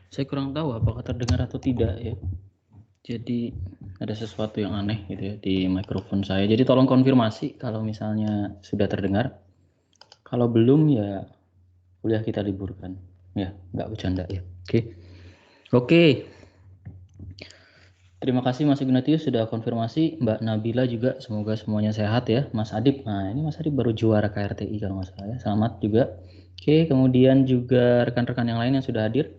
Saya kurang tahu apakah terdengar atau tidak ya. Jadi ada sesuatu yang aneh gitu ya di mikrofon saya. Jadi tolong konfirmasi kalau misalnya sudah terdengar. Kalau belum ya kuliah kita liburkan. Ya, nggak bercanda ya. Oke. Oke. Terima kasih Mas Ignatius sudah konfirmasi. Mbak Nabila juga semoga semuanya sehat ya. Mas Adib, nah ini Mas Adib baru juara KRTI kalau nggak salah ya. Selamat juga. Oke, kemudian juga rekan-rekan yang lain yang sudah hadir.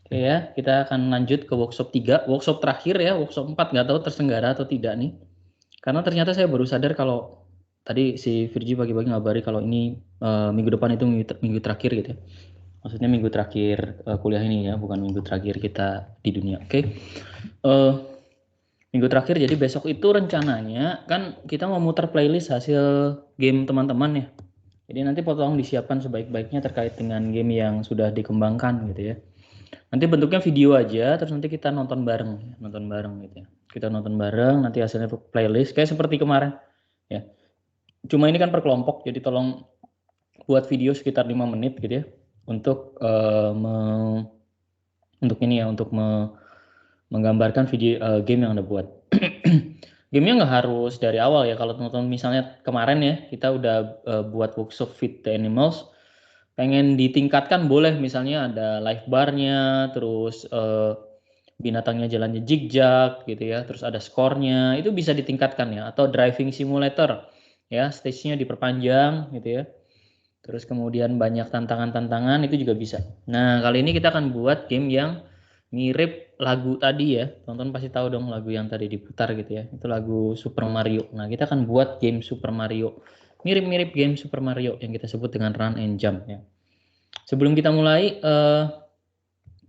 Oke ya, kita akan lanjut ke workshop 3, workshop terakhir ya, workshop 4 nggak tahu terselenggara atau tidak nih. Karena ternyata saya baru sadar kalau tadi si Virgi pagi-pagi ngabari kalau ini minggu depan itu minggu terakhir gitu ya. Maksudnya minggu terakhir kuliah ini ya, bukan minggu terakhir kita di dunia. Oke. Eh, minggu terakhir jadi besok itu rencananya kan kita mau muter playlist hasil game teman-teman ya. Jadi nanti tolong disiapkan sebaik-baiknya terkait dengan game yang sudah dikembangkan gitu ya. Nanti bentuknya video aja, terus nanti kita nonton bareng gitu ya. Kita nonton bareng, nanti hasilnya playlist kayak seperti kemarin ya. Cuma ini kan per kelompok, jadi tolong buat video sekitar 5 menit gitu ya untuk untuk ini ya, untuk menggambarkan video game yang Anda buat. Gamenya nggak harus dari awal ya. Kalau teman-teman misalnya kemarin ya kita udah buat workshop Feed the Animals, pengen ditingkatkan boleh, misalnya ada live barnya, terus binatangnya jalannya zigzag gitu ya, terus ada skornya, itu bisa ditingkatkan ya. Atau driving simulator ya, stage-nya diperpanjang gitu ya. Terus kemudian banyak tantangan-tantangan itu juga bisa. Nah, kali ini kita akan buat game yang mirip lagu tadi ya. Tonton pasti tahu dong lagu yang tadi diputar gitu ya. Itu lagu Super Mario. Nah, kita akan buat game Super Mario. Mirip-mirip game Super Mario yang kita sebut dengan run and jump ya. Sebelum kita mulai,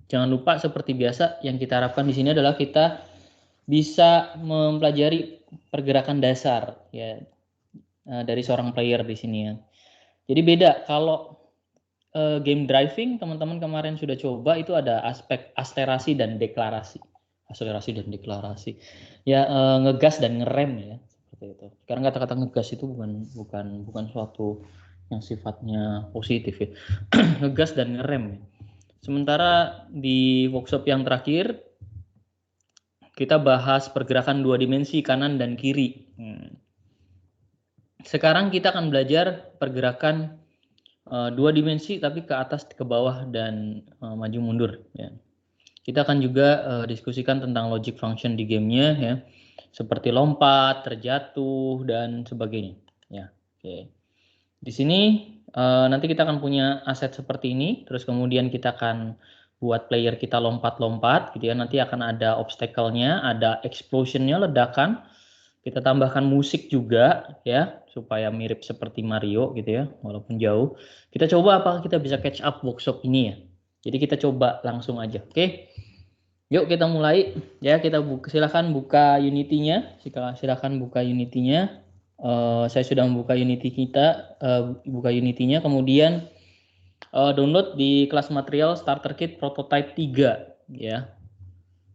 jangan lupa seperti biasa yang kita harapkan di sini adalah kita bisa mempelajari pergerakan dasar ya dari seorang player di sini ya. Jadi beda kalau game driving teman-teman kemarin sudah coba, itu ada aspek akselerasi dan deklarasi. Akselerasi dan deklarasi. Ya ngegas dan ngerem ya, seperti itu. Sekarang kata-kata ngegas itu bukan suatu yang sifatnya positif ya. Ngegas dan ngerem ya. Sementara di workshop yang terakhir kita bahas pergerakan dua dimensi kanan dan kiri. Sekarang kita akan belajar pergerakan dua dimensi tapi ke atas, ke bawah, dan maju mundur ya. Kita akan juga diskusikan tentang logic function di gamenya ya, seperti lompat, terjatuh, dan sebagainya ya. Oke. Di sini nanti kita akan punya aset seperti ini, terus kemudian kita akan buat player kita lompat-lompat gitu ya. Nanti akan ada obstacle-nya, ada explosion-nya, ledakan. Kita tambahkan musik juga ya, supaya mirip seperti Mario gitu ya, walaupun jauh. Kita coba apakah kita bisa catch up workshop ini ya. Jadi kita coba langsung aja. Oke. Yuk kita mulai ya, kita silakan buka Unity-nya. Silakan buka Unity-nya. Saya sudah membuka Unity kita, buka Unity-nya, kemudian download di kelas material starter kit prototype 3 ya.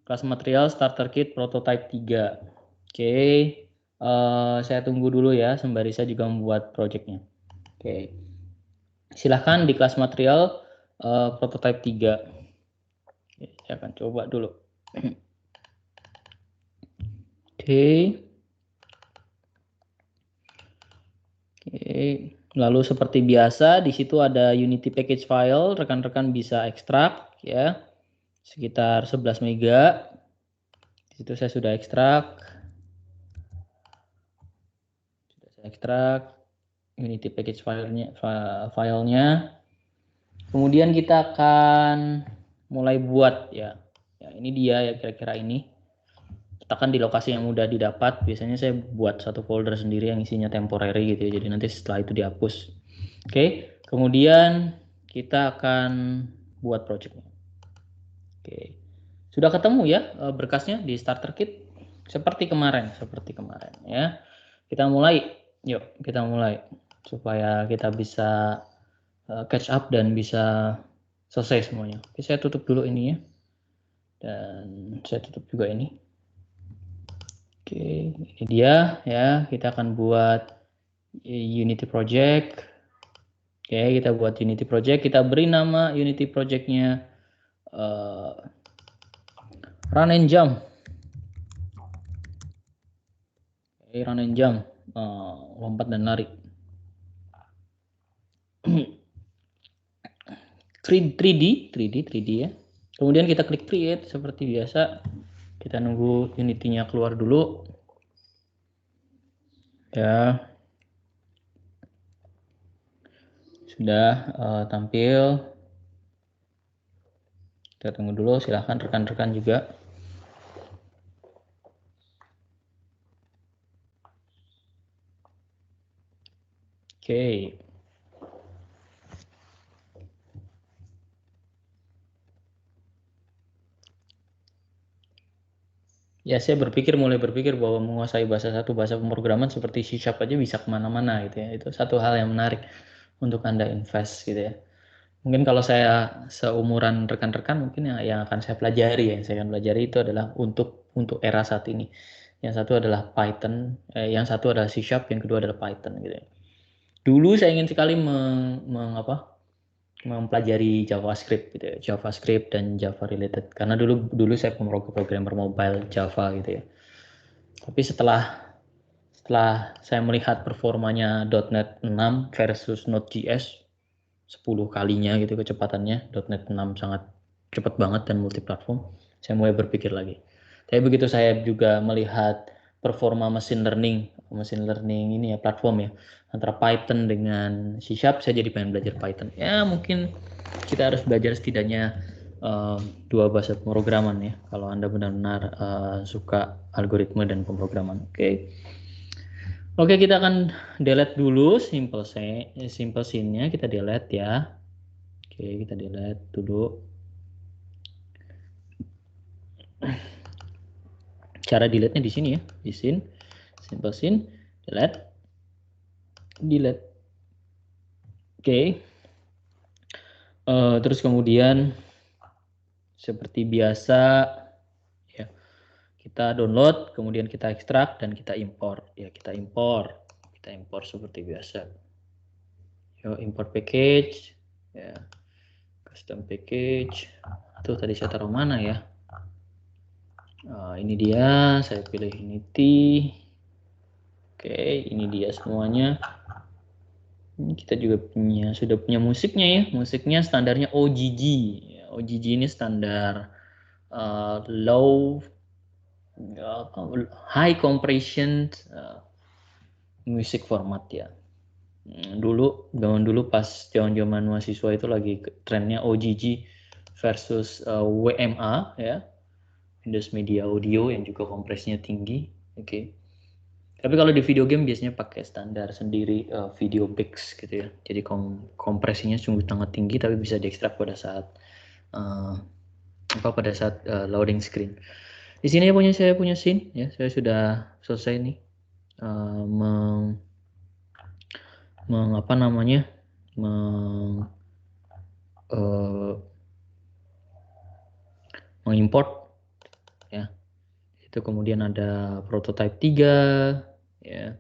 Kelas material starter kit prototype 3. Oke. Saya tunggu dulu ya sembari saya juga membuat project-nya. Oke. Silahkan di kelas material prototype 3. Oke, saya akan coba dulu. Oke. Oke. Lalu seperti biasa di situ ada Unity package file, rekan-rekan bisa ekstrak ya. Sekitar 11 mega. Di situ saya sudah ekstrak. Unity package filenya. Kemudian kita akan mulai buat ya. Ya, ini dia ya, kira-kira ini. Letakkan di lokasi yang mudah didapat. Biasanya saya buat satu folder sendiri yang isinya temporary gitu ya. Jadi nanti setelah itu dihapus. Oke, kemudian kita akan buat projectnya. Oke. Sudah ketemu ya berkasnya di starter kit seperti kemarin ya. Kita mulai. Yuk, kita mulai supaya kita bisa catch up dan bisa selesai semuanya. Oke, saya tutup dulu ini ya. Dan saya tutup juga ini. Oke, ini dia ya. Kita akan buat Unity project. Oke, kita buat Unity project. Kita beri nama Unity projectnya run and jump. Run and jump, lompat dan lari. 3D ya. Kemudian kita klik create seperti biasa. Kita nunggu Unity-nya keluar dulu. Ya. Sudah tampil. Kita tunggu dulu, silahkan rekan-rekan juga. Oke. Ya, saya mulai berpikir bahwa menguasai bahasa pemrograman seperti C# aja bisa kemana-mana gitu ya. Itu satu hal yang menarik untuk Anda invest gitu ya. Mungkin kalau saya seumuran rekan-rekan, mungkin yang akan saya pelajari itu adalah untuk era saat ini. Yang satu adalah Python, yang satu adalah C#, yang kedua adalah Python gitu ya. Dulu saya ingin sekali mempelajari JavaScript gitu ya, JavaScript dan Java related, karena dulu saya programmer mobile Java gitu ya. Tapi setelah saya melihat performanya .NET 6 versus Node.js 10 kalinya gitu kecepatannya, .NET 6 sangat cepat banget dan multiplatform, saya mulai berpikir lagi. Tapi begitu saya juga melihat performa machine learning ini ya, platform ya, antara Python dengan C#, saya jadi pengen belajar Python. Ya mungkin kita harus belajar setidaknya dua bahasa pemrograman ya, kalau Anda benar-benar suka algoritma dan pemrograman. Oke, kita akan delete dulu simple scene-nya, kita delete ya. Oke, kita delete dulu. Cara delete-nya di sini ya, di scene, simple scene, delete. Oke. Terus kemudian seperti biasa ya, kita download, kemudian kita ekstrak dan kita import. Ya, kita import seperti biasa. Yo, import package ya, custom package. Tuh tadi saya taruh mana ya? Ini dia, saya pilih Unity. Oke, ini dia semuanya. Ini kita juga sudah punya musiknya ya. Musiknya standarnya OGG. OGG ini standar high compression music format ya. Dulu pas zaman mahasiswa itu lagi trennya OGG versus WMA ya. Windows Media Audio yang juga kompresinya tinggi. Oke. Tapi kalau di video game biasanya pakai standar sendiri video Bix gitu ya. Jadi kompresinya sungguh sangat tinggi, tapi bisa diekstrak pada saat loading screen. Di sini saya punya scene ya. Saya sudah selesai nih mengimport ya. Itu kemudian ada prototype 3 ya.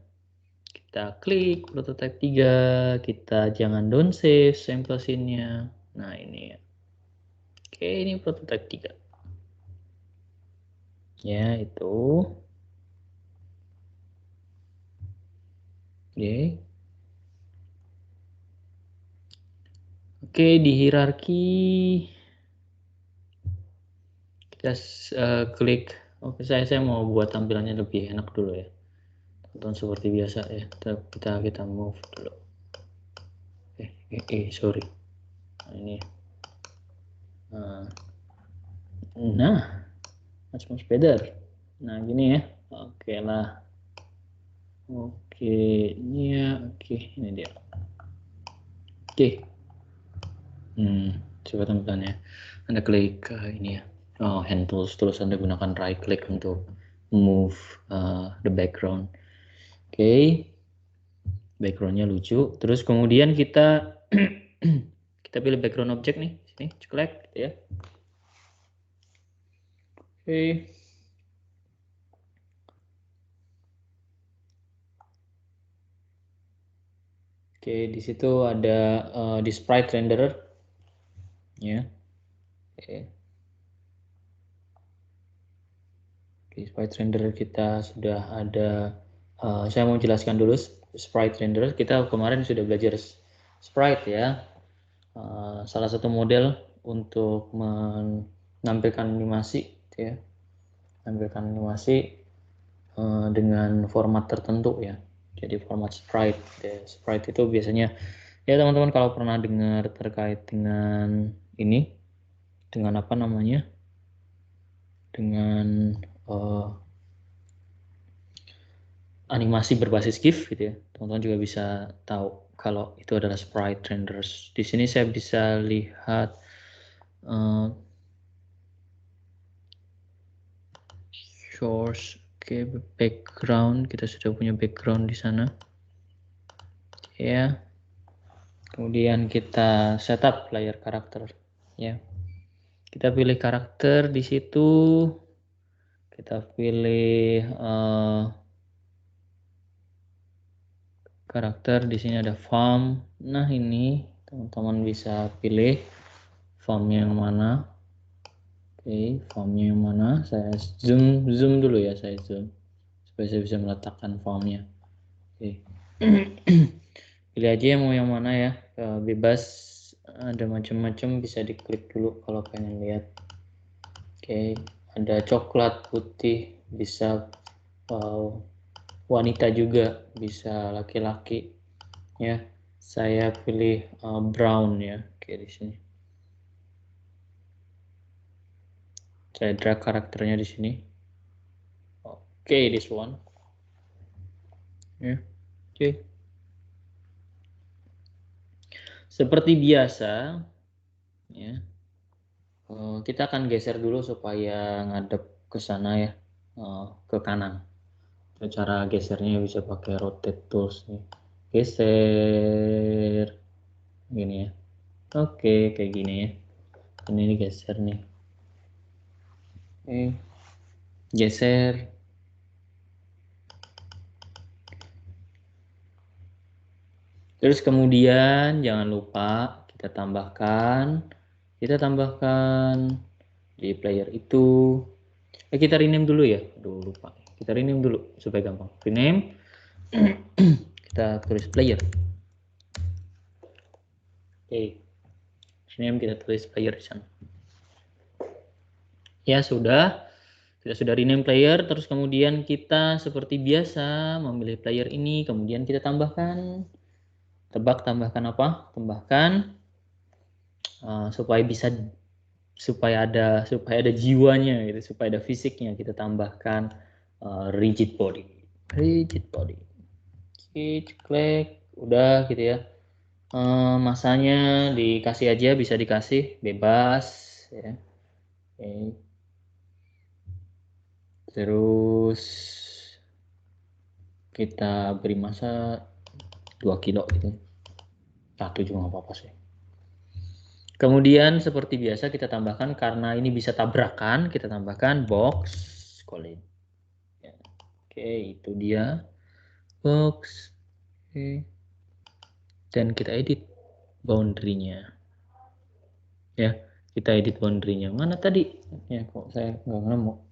Kita klik prototype 3, kita jangan down save sample scene-nya. Nah, ini ya. Oke, ini prototype 3. Ya, itu. Oke. Oke, di hierarki kita klik. Oke, saya mau buat tampilannya lebih enak dulu ya. Tonton seperti biasa ya. Kita move dulu. Sorry. Nah, ini. Nah, much better. Nah, gini ya. Oke lah. Oke, ini ya. Oke, ini dia. Oke. Coba tampilannya. Anda klik ini ya. Hand tools, terus Anda gunakan right click untuk move the background. Oke. Backgroundnya lucu. Terus kemudian kita kita pilih background object nih. Sini, ceklek gitu ya. Oke. Oke, di situ ada di sprite renderer ya. Oke. Oke, sprite renderer kita sudah ada. Saya mau jelaskan dulu sprite renderer. Kita kemarin sudah belajar sprite ya. Salah satu model untuk menampilkan animasi, ya, menampilkan animasi dengan format tertentu ya. Jadi format sprite. Ya. Sprite itu biasanya ya teman-teman kalau pernah dengar terkait dengan ini, dengan apa namanya, dengan animasi berbasis GIF gitu ya, teman-teman juga bisa tahu kalau itu adalah sprite renders. Di sini saya bisa lihat source, oke, background, kita sudah punya background di sana ya. Kemudian kita setup layer karakter ya. Kita pilih karakter di situ, kita pilih karakter, di sini ada form. Nah, ini teman-teman bisa pilih formnya yang mana. Oke, formnya yang mana? Saya zoom dulu ya, saya zoom supaya saya bisa meletakkan formnya. Oke. Pilih aja yang mau yang mana ya, bebas, ada macam-macam, bisa diklik dulu kalau pengen lihat. Oke, ada coklat, putih, bisa wanita juga, bisa laki-laki ya. Saya pilih brown ya. Oke, di sini saya drag karakternya di sini. Oke, this one ya. Oke, seperti biasa ya, kita akan geser dulu supaya ngadep ke sana ya, ke kanan. Cara gesernya bisa pakai rotate tools nih. Geser gini ya. Oke, kayak gini ya. Ini geser nih. Oke, geser. Terus kemudian jangan lupa kita tambahkan di player itu. Kita rename dulu ya. Aduh, lupa. Kita rename dulu supaya gampang. Rename. Kita tulis player. Oke. Rename kita tulis player di sana. Ya sudah. Kita sudah rename player, terus kemudian kita seperti biasa memilih player ini, kemudian kita tambahkan, tebak tambahkan apa? Tambahkan supaya ada jiwanya gitu, supaya ada fisiknya, kita tambahkan rigid body. Klik, udah gitu ya. Masanya dikasih aja, bisa dikasih bebas ya. Oke. Terus kita beri masa 2 kilo gitu. 1 juga nggak apa-apa sih. Kemudian seperti biasa kita tambahkan, karena ini bisa tabrakan, kita tambahkan box colin. Ya. Oke, itu dia box. Oke. Dan kita edit boundary-nya. Ya, kita edit boundary-nya. Mana tadi? Ya, kok saya nggak nemu.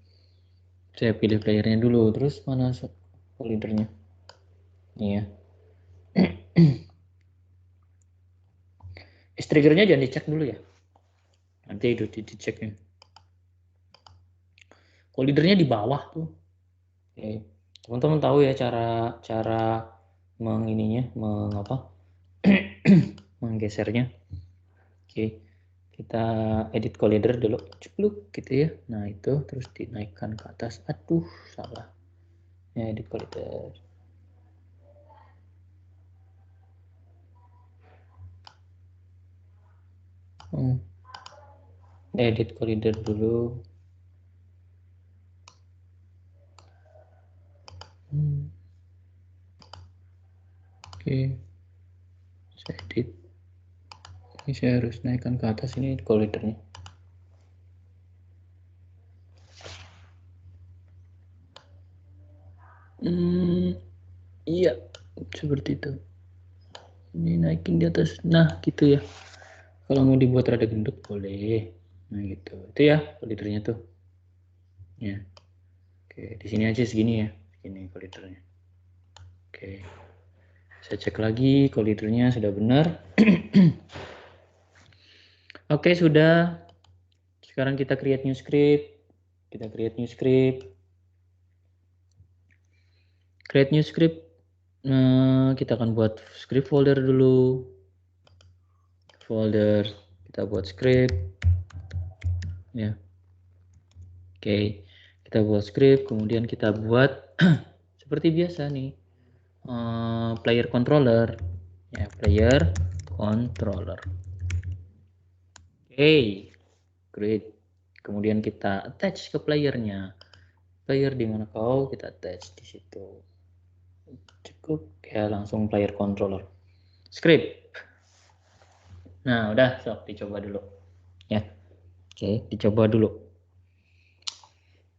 Saya pilih playernya dulu, terus mana collidernya? Ini ya. Triggernya jangan dicek dulu ya. Nanti itu diceknya. Collidernya di bawah tuh. Oke. Teman-teman tahu ya cara mengapa menggesernya. Oke, kita edit collider dulu, cepluk gitu ya. Nah itu terus dinaikkan ke atas. Aduh, salah. Ya, edit collider. Edit collider dulu. Oke, saya edit. Ini saya harus naikkan ke atas ini collidernya. Iya, seperti itu. Ini naikin di atas. Nah, gitu ya. Kalau mau dibuat rada gendut boleh. Nah, gitu. Itu ya collidernya tuh. Ya. Oke, di sini aja segini ya, segini kollidernya. Oke, saya cek lagi kollidernya sudah benar. Oke, sudah. Sekarang kita create new script. Kita create new script. Create new script. Nah, kita akan buat script folder dulu. Folder, kita buat script. Ya. Oke, kita buat script, kemudian kita buat seperti biasa nih. Player controller. Ya, player controller. Oke, great. Kemudian kita attach ke playernya. Player di mana kau, kita attach di situ. Cukup ya, langsung player controller. Script. Nah, udah, sok dicoba dulu. Ya. Oke, dicoba dulu.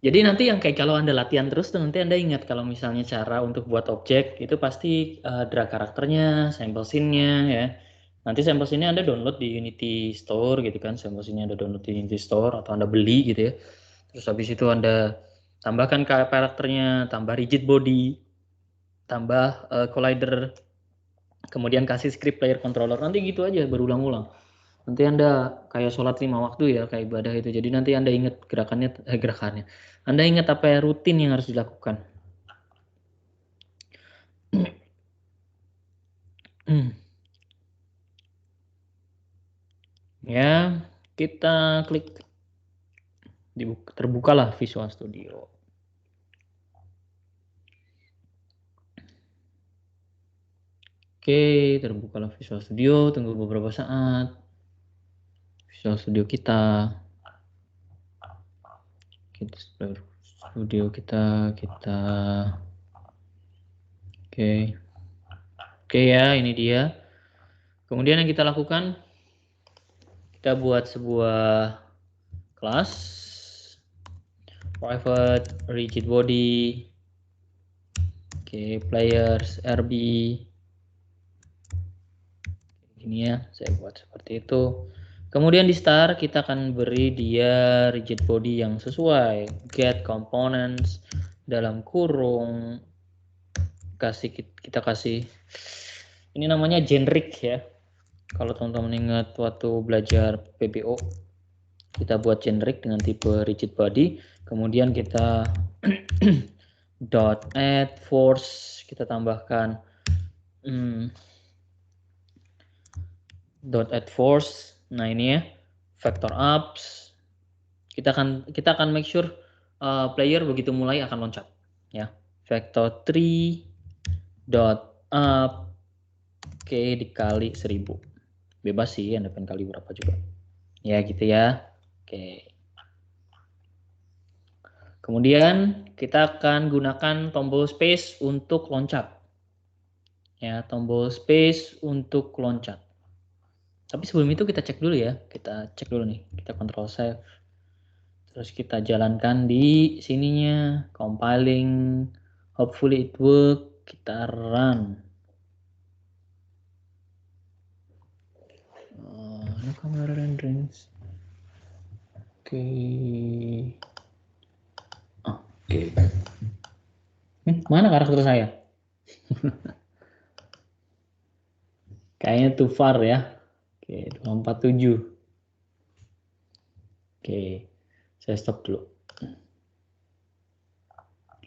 Jadi nanti yang kayak kalau Anda latihan terus tuh nanti Anda ingat kalau misalnya cara untuk buat objek itu pasti drag karakternya, samples scene-nya ya. Nanti samples scene-nya Anda download di Unity Store gitu kan, samples scene-nya Anda download di Unity Store atau Anda beli gitu ya. Terus habis itu Anda tambahkan karakternya, tambah rigid body, tambah collider, kemudian kasih script player controller. Nanti gitu aja berulang-ulang. Nanti Anda kayak sholat 5 waktu ya, kayak ibadah itu. Jadi nanti Anda ingat gerakannya. Anda ingat apa ya rutin yang harus dilakukan. Ya, kita klik terbukalah Visual Studio. Oke, terbukalah Visual Studio, tunggu beberapa saat. Visual Studio kita oke. Oke ya, ini dia. Kemudian yang kita lakukan, kita buat sebuah kelas private rigid body. Oke, players RB. Ini ya, saya buat seperti itu. Kemudian di start kita akan beri dia rigid body yang sesuai. Get components dalam kurung kita kasih ini namanya generic ya. Kalau teman-teman ingat waktu belajar PBO, kita buat generic dengan tipe rigid body. Kemudian kita .add force, kita tambahkan .add force. Nah ini ya, vector ups. Kita akan make sure player begitu mulai akan loncat. Ya, vector 3 up. Oke, dikali 1000. Bebas sih, Anda pengen kali berapa juga. Ya gitu ya. Oke. Kemudian kita akan gunakan tombol space untuk loncat. Ya, tombol space untuk loncat. Tapi sebelum itu kita cek dulu ya. Kita cek dulu nih. Kita control save. Terus kita jalankan di sininya. Compiling. Hopefully it work. Kita run. No camera renderings. Oke. Oke. Mana karakter saya? Kayaknya too far ya. Oke, 247. Oke, saya stop dulu.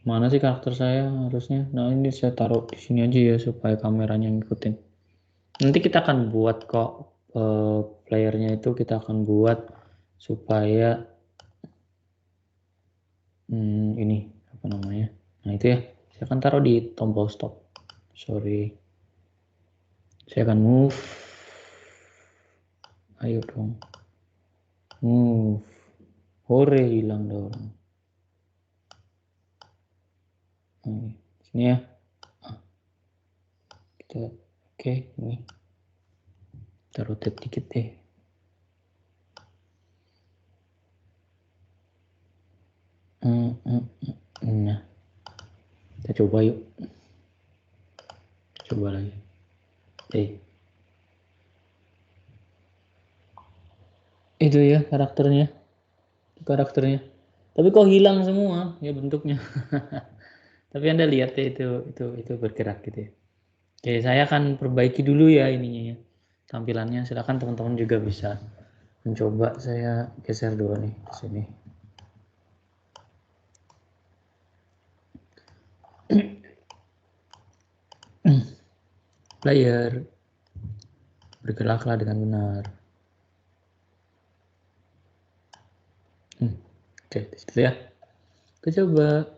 Mana sih karakter saya harusnya? Nah ini saya taruh di sini aja ya supaya kameranya ngikutin. Nanti kita akan buat kok playernya itu kita akan buat supaya ini apa namanya? Nah itu ya, saya akan taruh di tombol stop. Sorry, saya akan move. Ayo dong, move. Hore hilang dong. Sini ya. Kita oke ini. Kita rotate dikit deh. Nah, kita coba yuk. Coba lagi. Itu ya karakternya. Tapi kok hilang semua ya bentuknya. Tapi Anda lihat ya itu bergerak gitu ya. Oke, saya akan perbaiki dulu ya ininya ya. Tampilannya silakan teman-teman juga bisa mencoba. Saya geser dulu nih ke sini. Player bergeraklah dengan benar. Oke, di situ ya. Kita coba.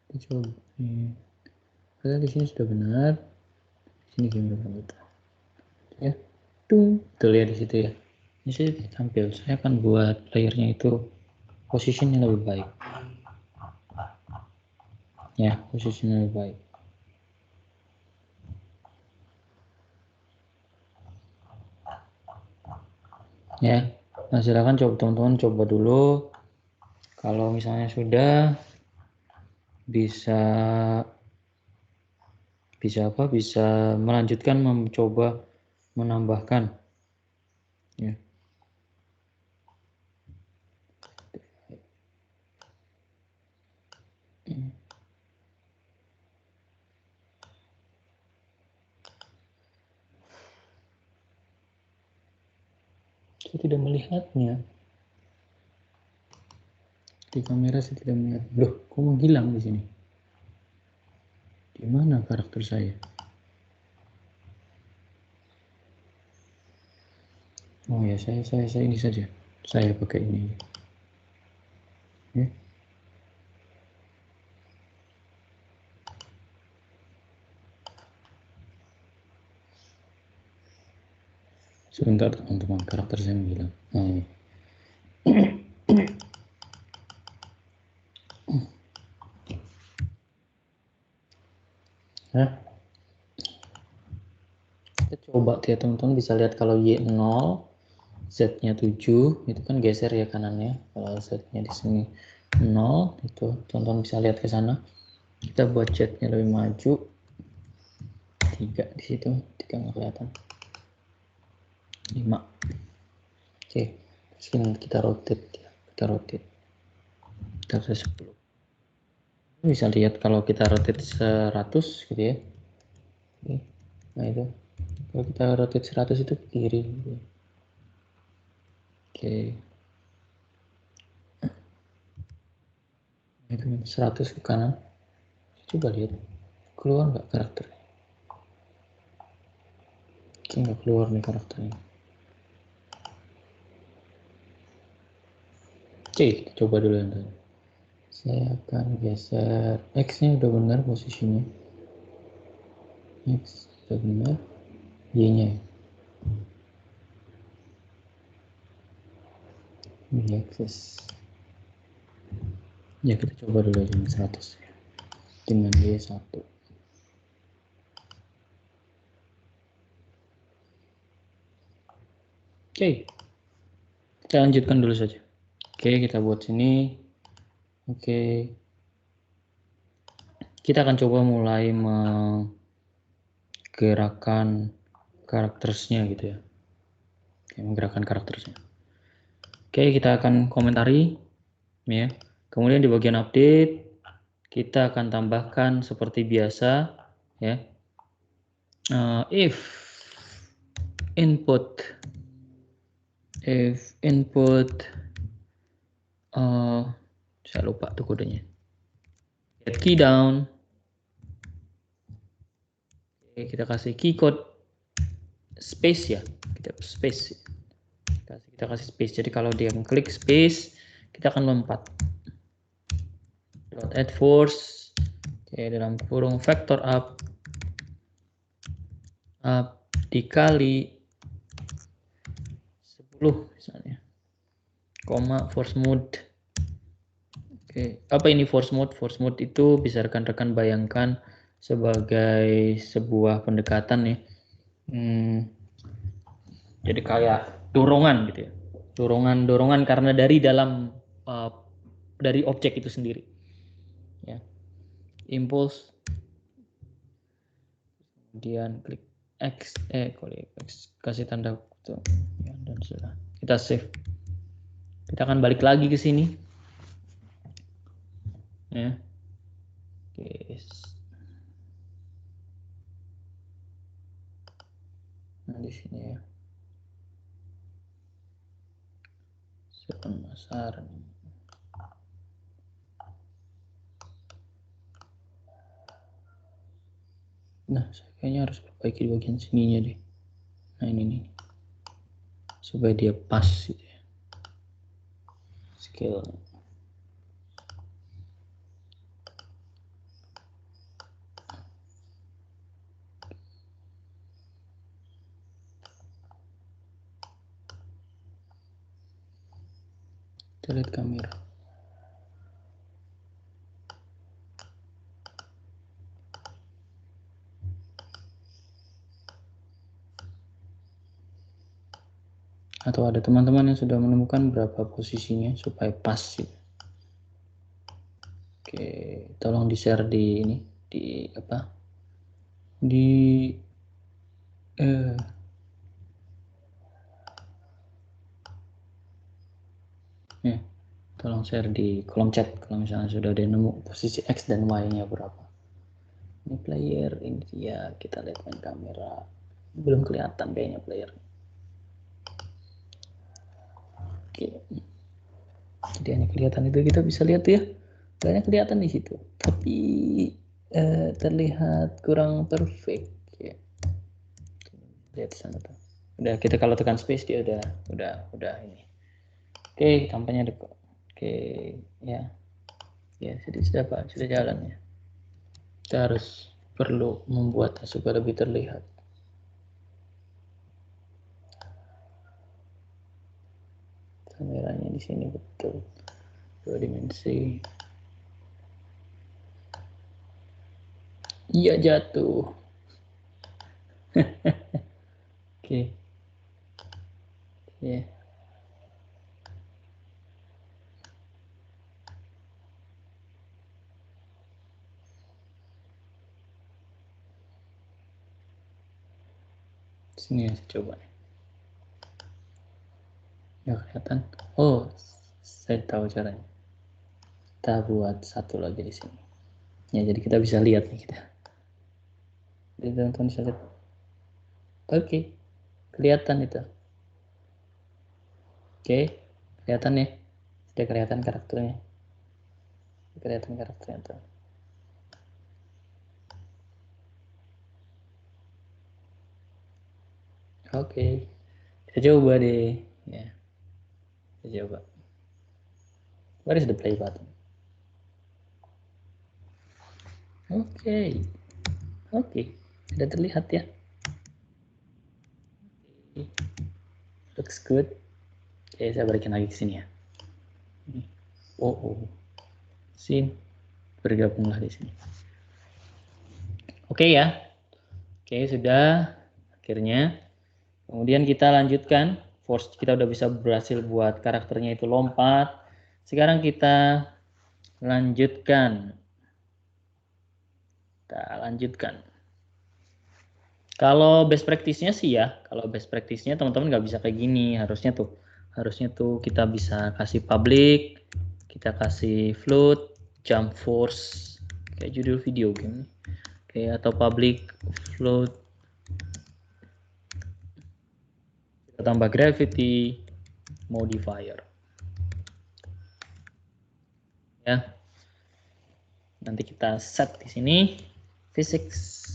Kita coba. Padahal di sini sudah benar. Di sini sudah benar. Ya, tuh lihat di situ ya. Ini sih tampil. Saya akan buat layernya itu posisinya lebih baik. Ya, posisinya lebih baik. Ya, nah silakan coba teman-teman coba dulu. Kalau misalnya sudah bisa bisa melanjutkan mencoba menambahkan ya. Saya tidak melihatnya di kamera, saya tidak melihat. Loh, kok menghilang di sini? Di mana karakter saya? Oh ya, saya ini saja. Saya pakai ini. Ya. Sebentar teman-teman, karakter saya menghilang. Nah, ini. Ya. Kita coba ya teman-teman bisa lihat kalau Y 0, Z-nya 7, itu kan geser ya kanannya. Kalau Z-nya di sini 0, itu teman-teman bisa lihat ke sana. Kita buat Z-nya lebih maju. 3 di situ, 3 nggak kelihatan. 5. Oke, terus kita rotate ya. Kita rotate. Kita 10. Bisa lihat kalau kita rotate 100 gitu ya. Oke. Nah itu. Kalau kita rotate 100 itu ke kiri gitu. Oke. Itu 100 ke kanan. Coba lihat. Keluar nggak karakternya? Oke, nggak keluar nih karakternya. Oke, kita coba dulu yang tadi. Saya akan geser X-nya udah benar posisinya. X udah benar. Y-nya ya. Y-axis. Ya kita coba dulu aja 100 ya. Dengan Y1. Oke. Kita lanjutkan dulu saja. Oke, kita buat sini. Oke. Kita akan coba mulai menggerakkan karakternya gitu ya. Oke, menggerakkan karakternya. Oke, kita akan komentari ya. Kemudian di bagian update kita akan tambahkan seperti biasa ya. If input saya lupa tuh kodenya. Get key down. Oke, kita kasih key code space ya. Kita space. Kita kasih space. Jadi kalau dia mengklik space, kita akan lompat. Add force. Oke, dalam kurung vector up dikali 10 misalnya. Koma force mode. Oke, apa ini force mode? Force mode itu bisa rekan-rekan bayangkan sebagai sebuah pendekatan ya. Jadi kayak dorongan gitu ya. Dorongan karena dari dalam dari objek itu sendiri. Ya. Impulse. Kemudian klik X, kali X, kasih tanda tuh, ya, dan sudah kita save. Kita akan balik lagi ke sini, ya. Oke. Nah di sini ya, pemasaran. Nah, saya kayaknya harus perbaiki bagian sininya deh. Nah ini nih, supaya dia pas gitu ya. Scale. Kita lihat kamera. Atau ada teman-teman yang sudah menemukan berapa posisinya supaya pas gitu. Oke, tolong di-share di ini, di apa? Di ya, tolong share di kolom chat kalau misalnya sudah ada yang nemu posisi X dan Y-nya berapa. Ini player, ini dia, kita lihat main kamera. Belum kelihatan kayaknya player. Oke. Jadi hanya kelihatan itu, kita bisa lihat tuh ya. Banyak kelihatan di situ. Tapi terlihat kurang perfect ya. Lihat sana tuh. Udah, kita kalau tekan space dia udah ini. Oke, tampaknya ada kok. Oke, ya. Ya, sudah Pak, sudah jalan ya. Kita harus perlu membuatnya supaya lebih terlihat. Kameranya di sini betul. 2 dimensi. Iya, jatuh. Oke. Ya. Sini ya, coba. Nggak kelihatan. Oh, saya tahu caranya. Kita buat satu lagi di sini. Ya, jadi kita bisa lihat nih kita. Jadi teman-teman bisa lihat. Oke, kelihatan itu. Oke, kelihatan ya. Sudah kelihatan karakternya. Kelihatan karakternya tuh. Oke, kita coba deh. Ya, kita coba. Where is the play button? Oke, oke, sudah terlihat ya. Looks good. Oke, saya balikin lagi ke sini ya. Oh, sini bergabunglah di sini. Oke ya. Oke, sudah akhirnya. Kemudian kita lanjutkan. Force kita udah bisa berhasil buat karakternya itu lompat. Sekarang kita lanjutkan. Kalau best practice-nya sih ya, kalau best practice-nya teman-teman nggak bisa kayak gini. Harusnya tuh kita bisa kasih public, kita kasih float, jump force, kayak judul video game. Oke, atau public, float, kita tambah gravity, modifier. Ya, nanti kita set di sini physics.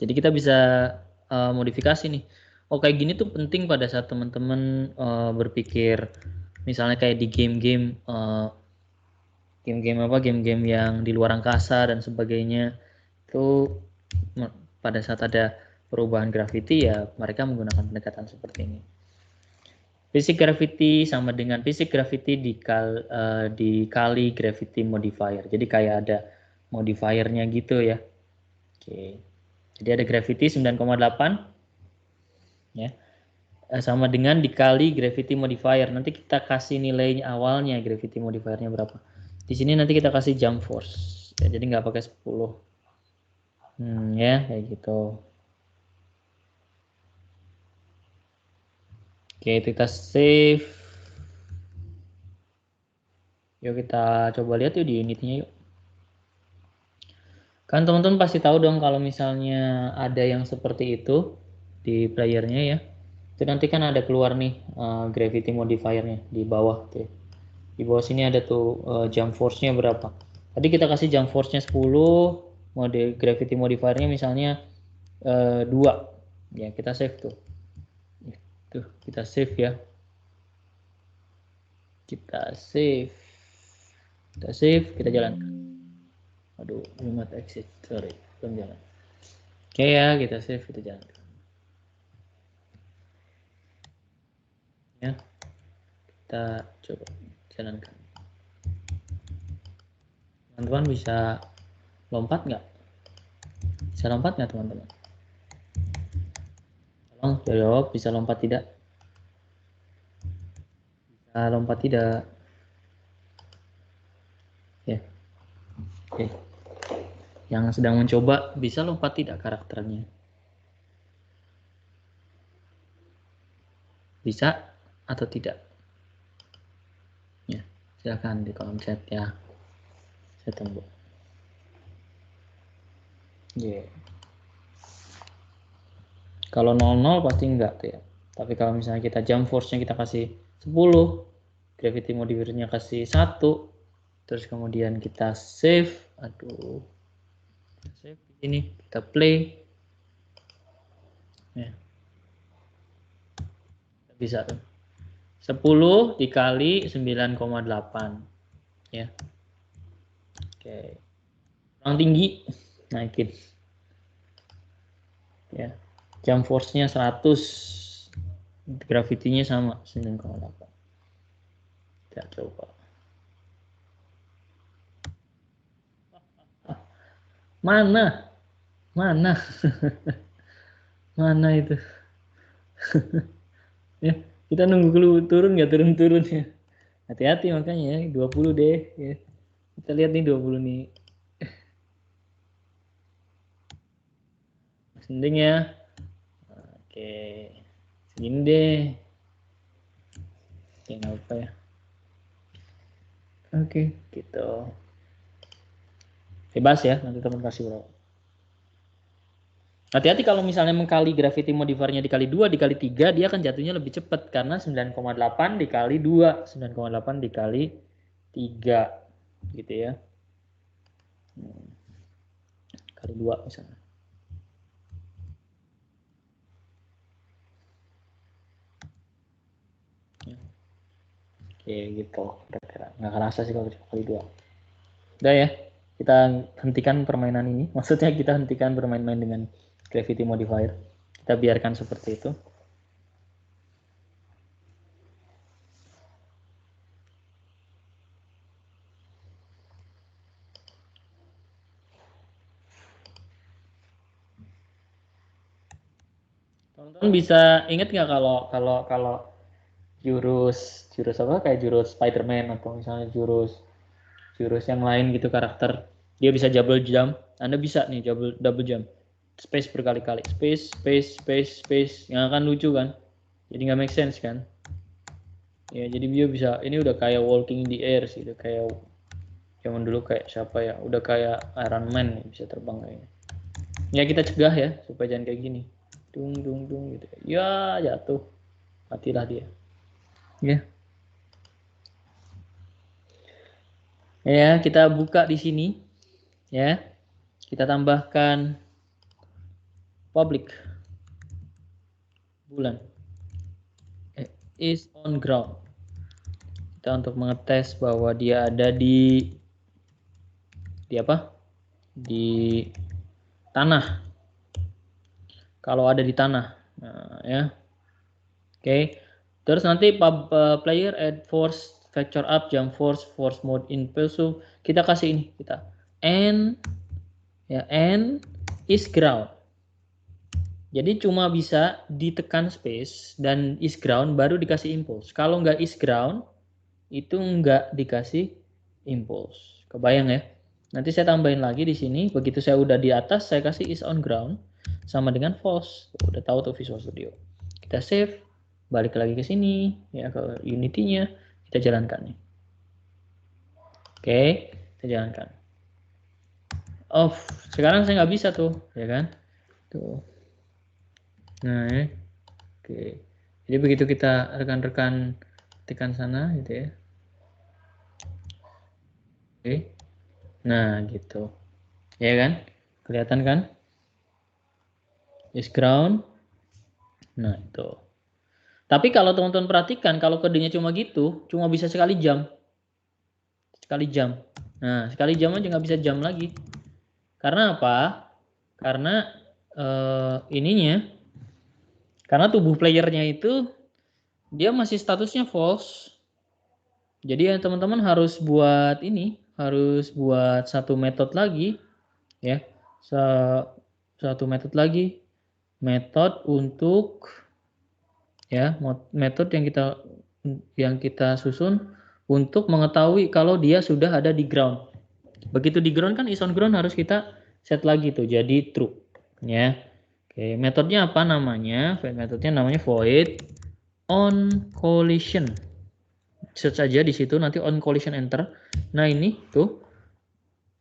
Jadi kita bisa modifikasi nih. Oh, kayak gini tuh penting pada saat teman-teman berpikir misalnya kayak di game-game game-game yang di luar angkasa dan sebagainya. Itu pada saat ada perubahan gravity ya mereka menggunakan pendekatan seperti ini. Basic gravity sama dengan basic gravity dikali gravity modifier. Jadi kayak ada modifiernya gitu ya. Oke. Jadi ada gravity 9,8 ya. Sama dengan dikali gravity modifier. Nanti kita kasih nilainya awalnya gravity modifiernya berapa. Di sini nanti kita kasih jump force. Ya, jadi nggak pakai 10. Ya kayak gitu. Oke, kita save. Yuk kita coba lihat yuk di unitnya yuk. Kan teman-teman pasti tahu dong kalau misalnya ada yang seperti itu di playernya ya. Itu nanti kan ada keluar nih gravity modifiernya di bawah tuh. Di bawah sini ada tuh jump force-nya berapa. Tadi kita kasih jump force-nya 10, mode gravity modifiernya misalnya 2. Ya, kita save tuh. Tuh, kita save ya. Kita save. Kita save, kita jalankan. Aduh, remote exit. Sorry, belum jalan. Oke ya, kita save, kita jalankan. Ya, kita coba jalankan. Teman-teman bisa lompat nggak? Bisa lompat nggak teman-teman? Tolong jawab, bisa lompat tidak? Bisa lompat tidak? Ya, oke. Yang sedang mencoba bisa lompat tidak karakternya? Bisa atau tidak? Ya, silakan di kolom chat ya. Saya tunggu. Yeah. Kalau 00 pasti enggak tuh ya. Tapi kalau misalnya kita jump force-nya kita kasih 10, gravity modifiernya kasih 1, terus kemudian kita save. Aduh. Kita save di sini, kita play. Ya. Bisa tuh. 10 dikali 9,8 ya. Oke. Kurang tinggi, naikin. Ya. Jump force-nya 100. Gravity-nya sama 9,8. Kita coba. Mana? Mana? Mana itu? Ya, kita nunggu turun nggak turun-turun ya. Hati-hati makanya ya, 20 deh ya. Kita lihat nih 20 nih. Sending ya. Oke. Segini deh. Oke, nggak apa ya. Oke, gitu. Bebas ya, nanti teman kasih berapa. Hati-hati kalau misalnya mengkali gravity modifiernya dikali 2 dikali 3 dia akan jatuhnya lebih cepat karena 9,8 dikali 2, 9,8 dikali 3 gitu ya. Kali 2 misalnya. Ya. Oke gitu kira-kira. Nggak kerasa sih kalau kali 2. Udah ya, kita hentikan permainan ini. Maksudnya kita hentikan bermain-main dengan gravity modifier. Kita biarkan seperti itu. Teman-teman bisa ingat nggak kalau jurus apa kayak jurus Spider-Man atau misalnya jurus yang lain gitu karakter dia bisa double jump. Anda bisa nih double jump. Space berkali-kali. Space. Yang akan lucu kan? Jadi nggak make sense kan? Ya, jadi dia bisa ini udah kayak walking in the air sih, udah kayak zaman dulu kayak siapa ya? Udah kayak Iron Man nih, bisa terbang kayaknya. Ya kita cegah ya supaya jangan kayak gini. Dung gitu. Ya, jatuh. Matilah dia. Ya. Ya, kita buka di sini. Ya. Kita tambahkan public bulan is on ground. Kita untuk mengetes bahwa dia ada di apa? Di tanah. Kalau ada di tanah. Nah, ya. Oke. Terus nanti player add force factor up, jump force mode impulsive. Kita kasih ini kita n ya n is ground. Jadi cuma bisa ditekan space dan is ground baru dikasih impulse. Kalau nggak is ground itu nggak dikasih impulse. Kebayang ya? Nanti saya tambahin lagi di sini. Begitu saya udah di atas, saya kasih is on ground sama dengan false. Udah tahu tuh Visual Studio. Kita save, balik lagi ke sini ya, ke Unity-nya, kita jalankan nih. Oke, kita jalankan. Oh, sekarang saya nggak bisa tuh, ya kan? Tuh. Nah, ya. Oke. Jadi begitu kita rekan-rekan tekan sana gitu ya. Oke. Nah, gitu. Ya kan? Kelihatan kan? Is ground. Nah, itu. Tapi kalau teman-teman perhatikan, kalau kodenya cuma gitu, cuma bisa sekali jam. Sekali jam. Nah, sekali jam aja nggak bisa jam lagi. Karena apa? Karena ininya, karena tubuh playernya itu dia masih statusnya false. Jadi ya teman-teman harus buat ini, harus buat satu metode lagi, ya, satu metode lagi, metode untuk ya metode yang kita susun untuk mengetahui kalau dia sudah ada di ground. Begitu di ground kan is on ground harus kita set lagi tuh jadi true, ya. Oke, metodenya apa namanya? Metodenya namanya void on collision. Search aja di situ nanti on collision enter. Nah ini tuh,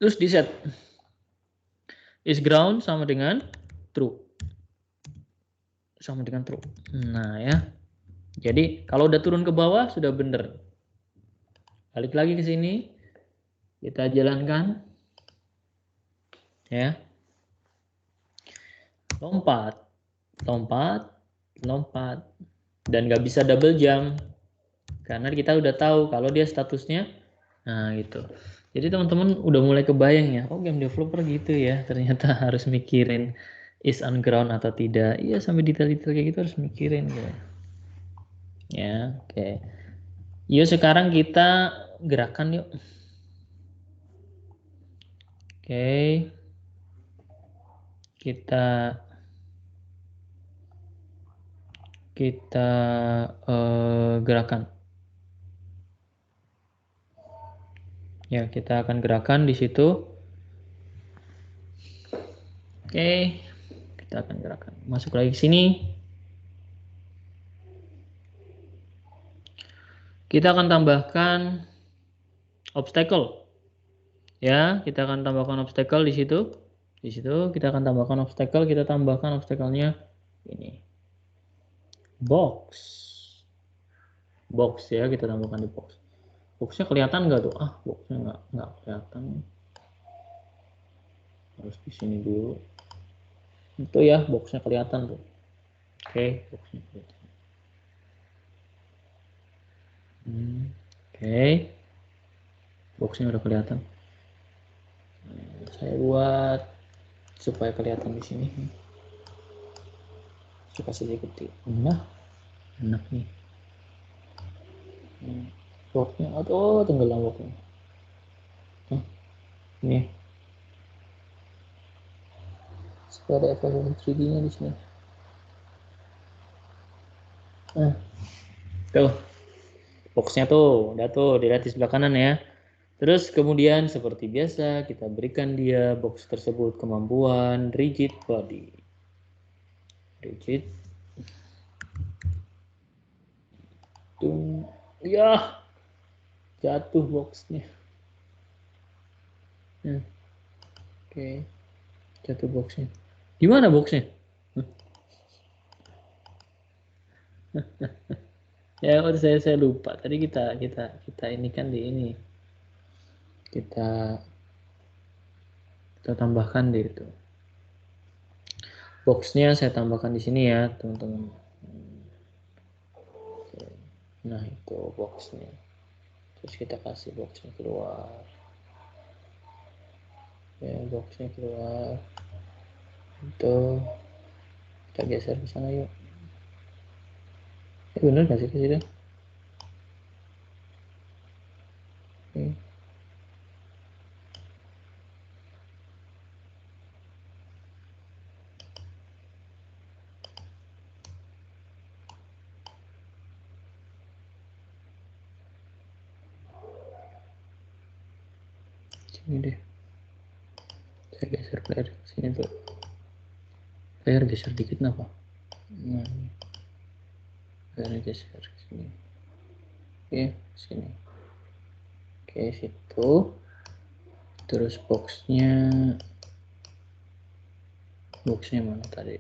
terus di set is ground sama dengan true, sama dengan true. Nah ya, jadi kalau udah turun ke bawah sudah bener. Balik lagi ke sini, kita jalankan, ya. Lompat, lompat, lompat, dan nggak bisa double jump karena kita udah tahu kalau dia statusnya. Nah gitu. Jadi teman-teman udah mulai kebayang ya, oh game developer gitu ya, ternyata harus mikirin is on ground atau tidak. Iya, sampai detail-detail kayak gitu harus mikirin gitu. Ya, oke. Yuk sekarang kita gerakan yuk. Oke. Kita gerakan. Ya, kita akan gerakan di situ. Oke. Kita akan gerakan. Masuk lagi ke sini. Kita akan tambahkan obstacle. Ya, kita akan tambahkan obstacle di situ. Di situ kita akan tambahkan obstacle, kita tambahkan obstacle-nya ini. Box. Box ya, kita tambahkan di box. Boxnya kelihatan nggak tuh? Ah, boxnya nggak kelihatan. Harus di sini dulu. Itu ya, boxnya kelihatan tuh. Oke, boxnya kelihatan. Oke, boxnya udah kelihatan. Saya buat supaya kelihatan di sini. Saya kasih sedikit. Nah, enak nih. Boxnya, oh tenggelam boxnya. Ini supaya ada efek 3D-nya di sini. Nah, tuh boxnya tuh udah tuh dilihat di sebelah kanan ya. Terus kemudian seperti biasa kita berikan dia box tersebut kemampuan rigid body. Rigid. Tung. Ya, jatuh boxnya. Oke, jatuh boxnya. Di mana boxnya? Ya, saya lupa. Tadi kita ini kan di ini. Kita tambahkan di itu. Boxnya saya tambahkan di sini ya, teman-teman. Nah, itu boxnya. Terus kita kasih boxnya keluar. Ya, boxnya keluar. Itu kita geser ke sana yuk. Bener nggak sih ke situ? Sini deh. Saya geser player ke sini tuh. Player geser dikit kenapa? Nah, geser ke sini. Oke, sini. Oke, situ. Terus boxnya mana tadi?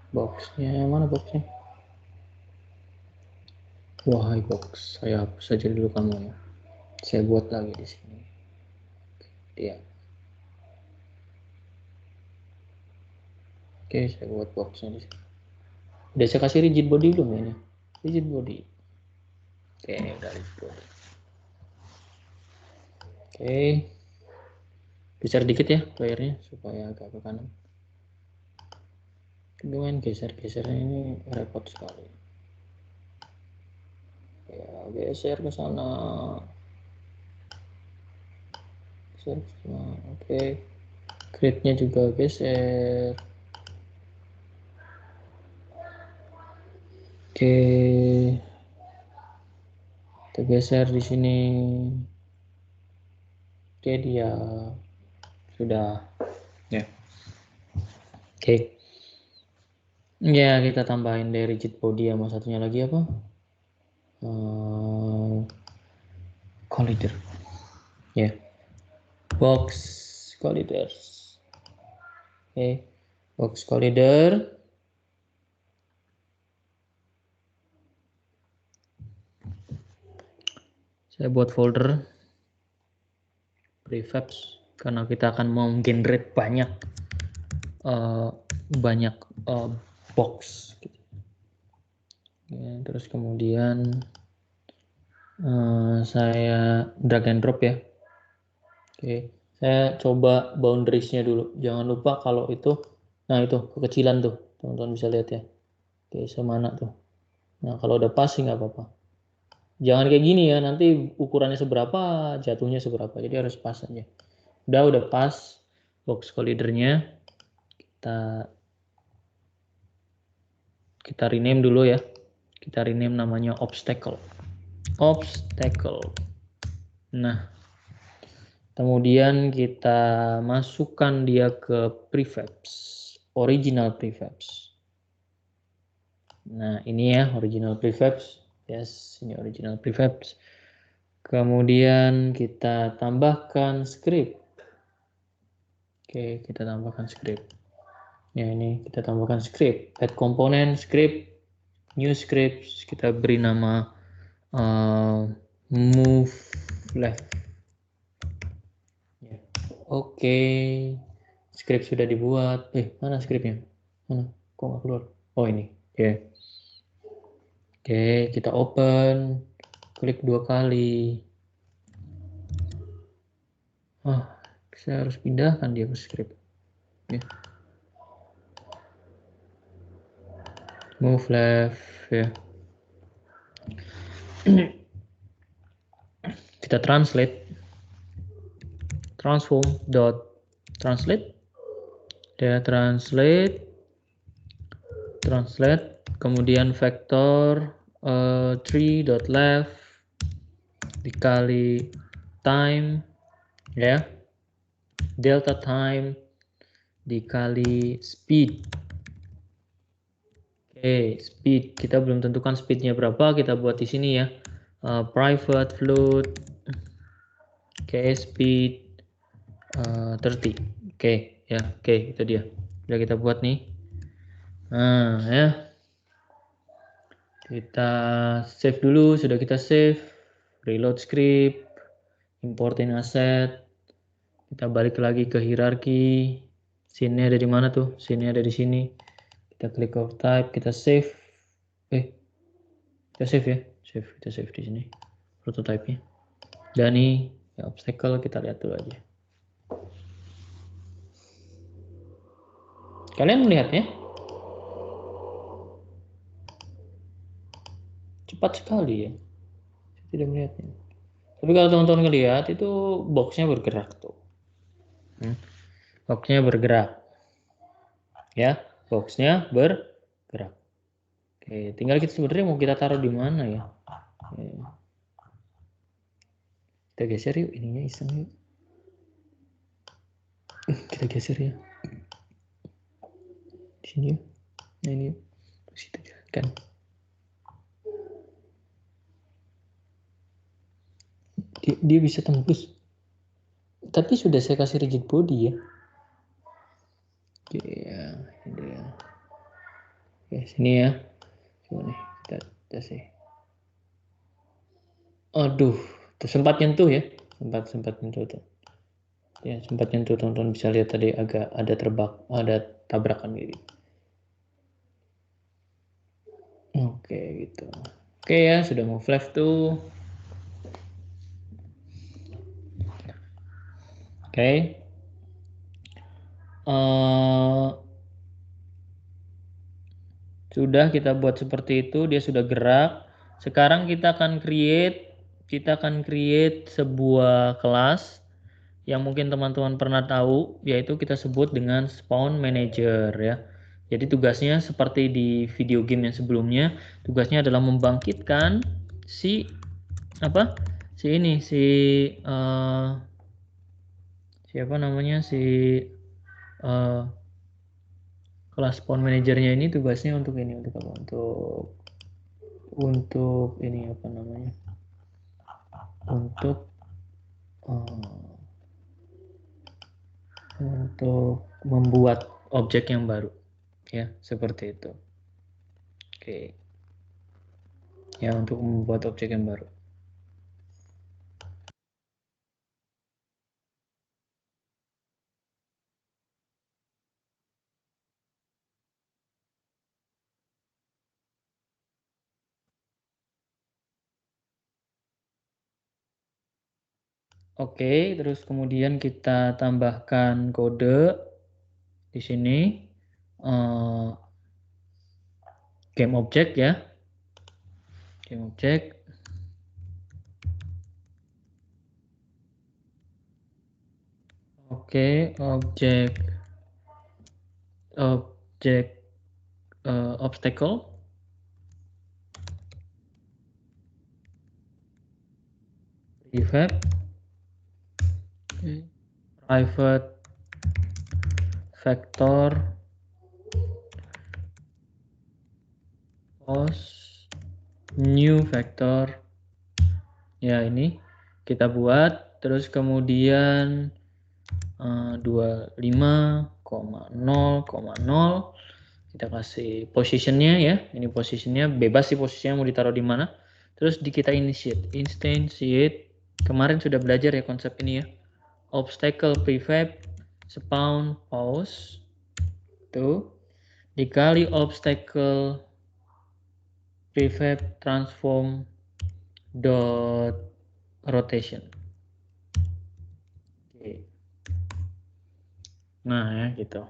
Boxnya mana boxnya? Wahai box, saya hapus saja dulu kamu ya. Saya buat lagi di sini. Dia. Oke, saya buat boxnya di sini. Udah saya kasih rigid body belum ini? Rigid body. Oke, udah rigid body. Oke. Geser dikit ya layarnya supaya agak ke kanan. Dengan geser-gesernya ini repot sekali. Ya, geser ke sana. Geser ke sana. Oke. Gridnya juga geser. Oke. Kita geser di sini. Oke, dia sudah. Ya. Oke. Ya, kita tambahin dari rigid body sama satunya lagi apa? Collider. Ya. Box colliders. Oke. Box collider. Saya buat folder prefabs karena kita akan mau generate banyak box gitu. Ya, terus kemudian saya drag and drop ya. Oke, saya coba boundariesnya dulu, jangan lupa kalau itu, nah itu kekecilan tuh teman-teman bisa lihat ya. Oke, semana tuh. Nah kalau udah pas sih nggak apa-apa, jangan kayak gini ya, nanti ukurannya seberapa jatuhnya seberapa, jadi harus pas aja. Udah pas box collidernya, kita rename dulu ya. Kita rename namanya obstacle. Nah, kemudian kita masukkan dia ke prefabs, original prefabs. Nah, ini ya original prefabs. Yes, ini original prefabs. Kemudian kita tambahkan script. Oke, kita tambahkan script. Ya, ini kita tambahkan script. Add component script, new scripts. Kita beri nama move left. Ya. Oke, script sudah dibuat. Mana scriptnya? Mana? Kok nggak keluar? Oh ini. Oke. Oke, kita open. Klik 2 kali. Saya harus pindahkan dia ke script. Ya. Move left. Ya. Kita translate. Transform dot translate. Dia translate. Kemudian vektor 3.left dikali time ya, delta time dikali speed. Oke, speed kita belum tentukan speednya berapa, kita buat di sini ya, private float. Oke, speed 30. Oke ya, oke itu dia udah kita buat nih. Nah ya, kita save dulu. Sudah kita save, reload script, importin aset. Kita balik lagi ke hierarki. Scene-nya ada di mana tuh? Scene-nya ada di sini. Kita klik of type, kita save. Kita save ya. Kita save di sini. Prototype-nya. Dan ini ya, obstacle kita lihat dulu aja. Kalian melihatnya? Cepat sekali ya. Saya tidak melihatnya. Tapi kalau teman-teman ngelihat itu boxnya bergerak tuh. Boxnya bergerak. Ya, boxnya bergerak. Oke, tinggal kita sebenarnya mau kita taruh di mana ya. Oke. Kita geser yuk ininya, iseng yuk. Kita geser ya. Di sini ya. Nah ini terus kita jalankan. Dia bisa tembus. Tapi sudah saya kasih rigid body ya. Oke ya, ini ya. Oke, sini ya. Coba nih, kita sih. Aduh, tuh sempat nyentuh ya. Sempat nyentuh tuh. Ya, sempat nyentuh, teman-teman bisa lihat tadi agak ada tabrakan gitu. Oke, gitu. Oke ya, sudah mau flash tuh. Oke. Sudah kita buat seperti itu, dia sudah gerak. Sekarang kita akan create sebuah kelas yang mungkin teman-teman pernah tahu, yaitu kita sebut dengan Spawn Manager ya. Jadi tugasnya seperti di video game yang sebelumnya, tugasnya adalah membangkitkan si apa? Siapa namanya uh, kelas Spawn Managernya ini tugasnya untuk ini, untuk apa? Untuk ini apa namanya? Uh, untuk membuat objek yang baru ya, seperti itu. Oke. Ya, untuk membuat objek yang baru. Oke, terus kemudian kita tambahkan kode di sini game object ya, game object. Oke, obstacle prefab private vector post new vector ya, ini kita buat. Terus kemudian 25,0,0 kita kasih positionnya ya, ini posisinya bebas sih, posisinya mau ditaruh di mana. Terus kita instantiate. Kemarin sudah belajar ya konsep ini ya, obstacle prefab spawn pause tuh dikali obstacle prefab transform dot rotation. Oke. Nah ya gitu,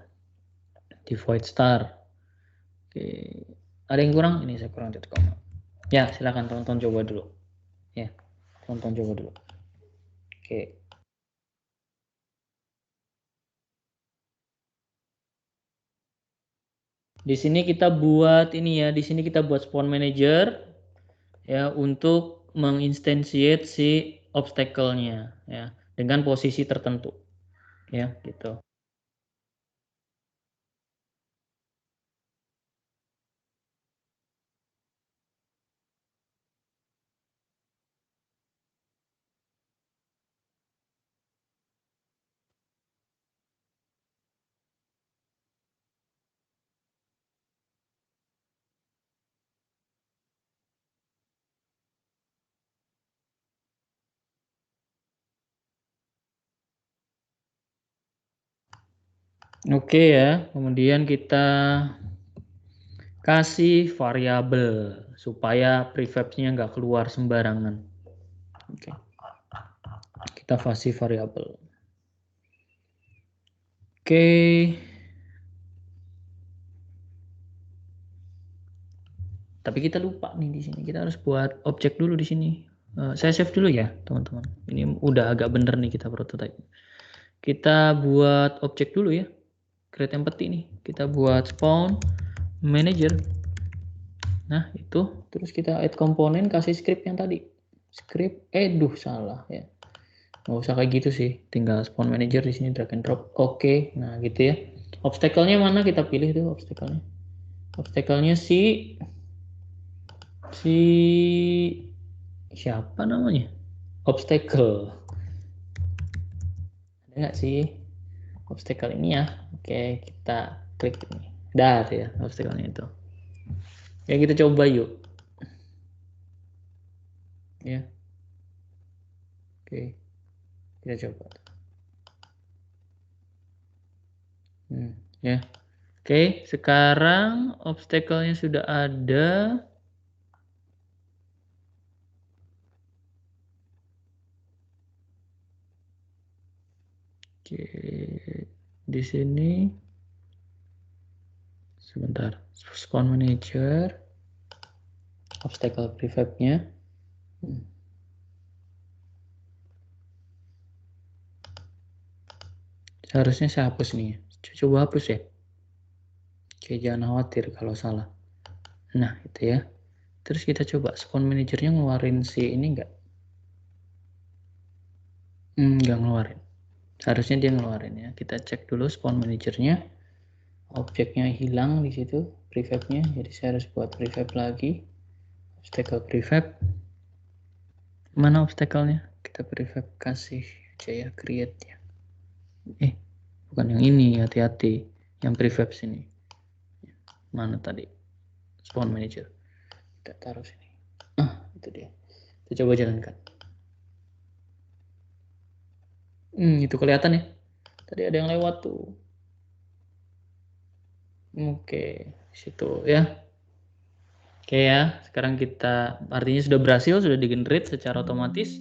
di void star. Oke, ada yang kurang? Ini saya kurang titik koma. Ya, silakan tonton coba dulu. Ya, tonton coba dulu. Oke. Di sini kita buat ini ya, di sini kita buat spawn manager ya untuk menginstantiate si obstacle-nya ya dengan posisi tertentu. Ya, gitu. Oke ya, kemudian kita kasih variabel supaya prefabnya nggak keluar sembarangan. Oke. Kita kasih variabel. Oke. Tapi kita lupa nih di sini. Kita harus buat objek dulu di sini. Saya save dulu ya, teman-teman. Ini udah agak bener nih kita prototype. Kita buat objek dulu ya. Create empty nih. Kita buat spawn manager. Nah, itu. Terus kita add komponen, kasih script yang tadi. Script, salah ya. Nggak usah kayak gitu sih, tinggal spawn manager di sini drag and drop. Oke, nah gitu ya. Obstacle-nya mana kita pilih tuh obstacle-nya. Obstacle-nya si siapa namanya? Obstacle. Ada nggak sih obstacle ini ya? Oke, kita klik ini. Dah ya obstacle-nya itu. Ya kita coba yuk. Ya. Oke. Kita coba. Ya. Oke, sekarang obstacle-nya sudah ada. Oke, di sini sebentar. Spawn manager, obstacle prefab-nya. Seharusnya saya hapus nih. Coba hapus ya. Oke, jangan khawatir kalau salah. Nah, itu ya. Terus kita coba spawn manajernya ngeluarin si ini enggak? Enggak ngeluarin. Seharusnya dia ngeluarin ya. Kita cek dulu spawn manajernya. Objeknya hilang di situ, prefabnya. Jadi saya harus buat prefab lagi. Obstacle prefab. Mana obstacle-nya? Kita prefab kasih aja ya, create ya. Bukan yang ini, hati-hati. Yang prefab sini. Mana tadi? Spawn manager. Kita taruh sini. Itu dia. Kita coba jalankan. Itu kelihatan ya. Tadi ada yang lewat tuh. Oke, situ ya. Oke ya, sekarang kita artinya sudah berhasil, sudah di-generate secara otomatis.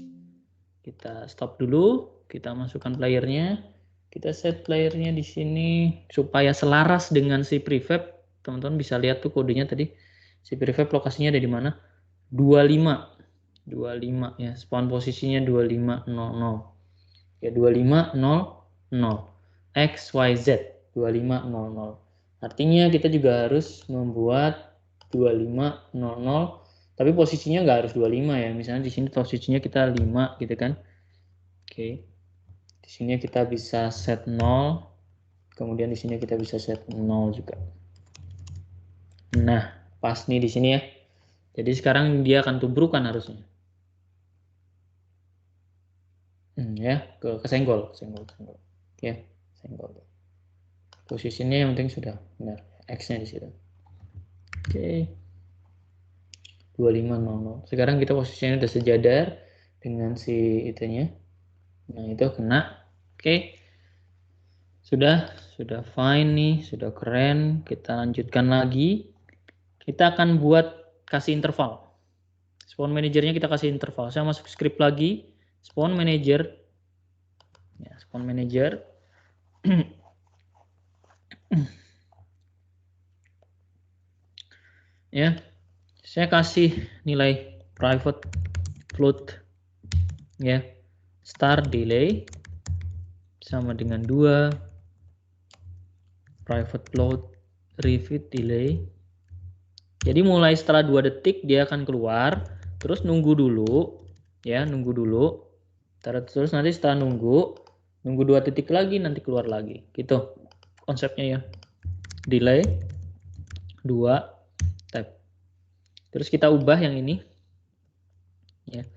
Kita stop dulu, kita masukkan playernya. Kita set playernya di sini supaya selaras dengan si prefab. Teman-teman bisa lihat tuh kodenya tadi. Si prefab lokasinya ada di mana? 25 ya, spawn posisinya 2500 ya, 2500 XYZ 2500. Artinya kita juga harus membuat 2500, tapi posisinya nggak harus 25 ya. Misalnya di sini posisinya kita 5 gitu kan. Oke. Di sini kita bisa set 0. Kemudian di sini kita bisa set 0 juga. Nah, pas nih di sini ya. Jadi sekarang dia akan tubrukan harusnya. Ya, kesenggol. Ya, senggol. Posisinya yang penting sudah benar, X-nya di situ. Oke. 2500. Sekarang kita posisinya udah sejajar dengan si itunya. Nah, itu kena. Oke. Sudah fine nih, sudah keren. Kita lanjutkan lagi. Kita akan buat kasih interval. Spawn manajernya kita kasih interval. Saya masuk script lagi. Spawn manager. Ya, spawn manager. Ya, saya kasih nilai private float ya, start delay sama dengan 2, private float repeat delay. Jadi mulai setelah 2 detik dia akan keluar, terus nunggu dulu ya, terus nanti setelah nunggu 2 detik lagi nanti keluar lagi gitu konsepnya ya. Delay 2 tab. Terus kita ubah yang ini ya.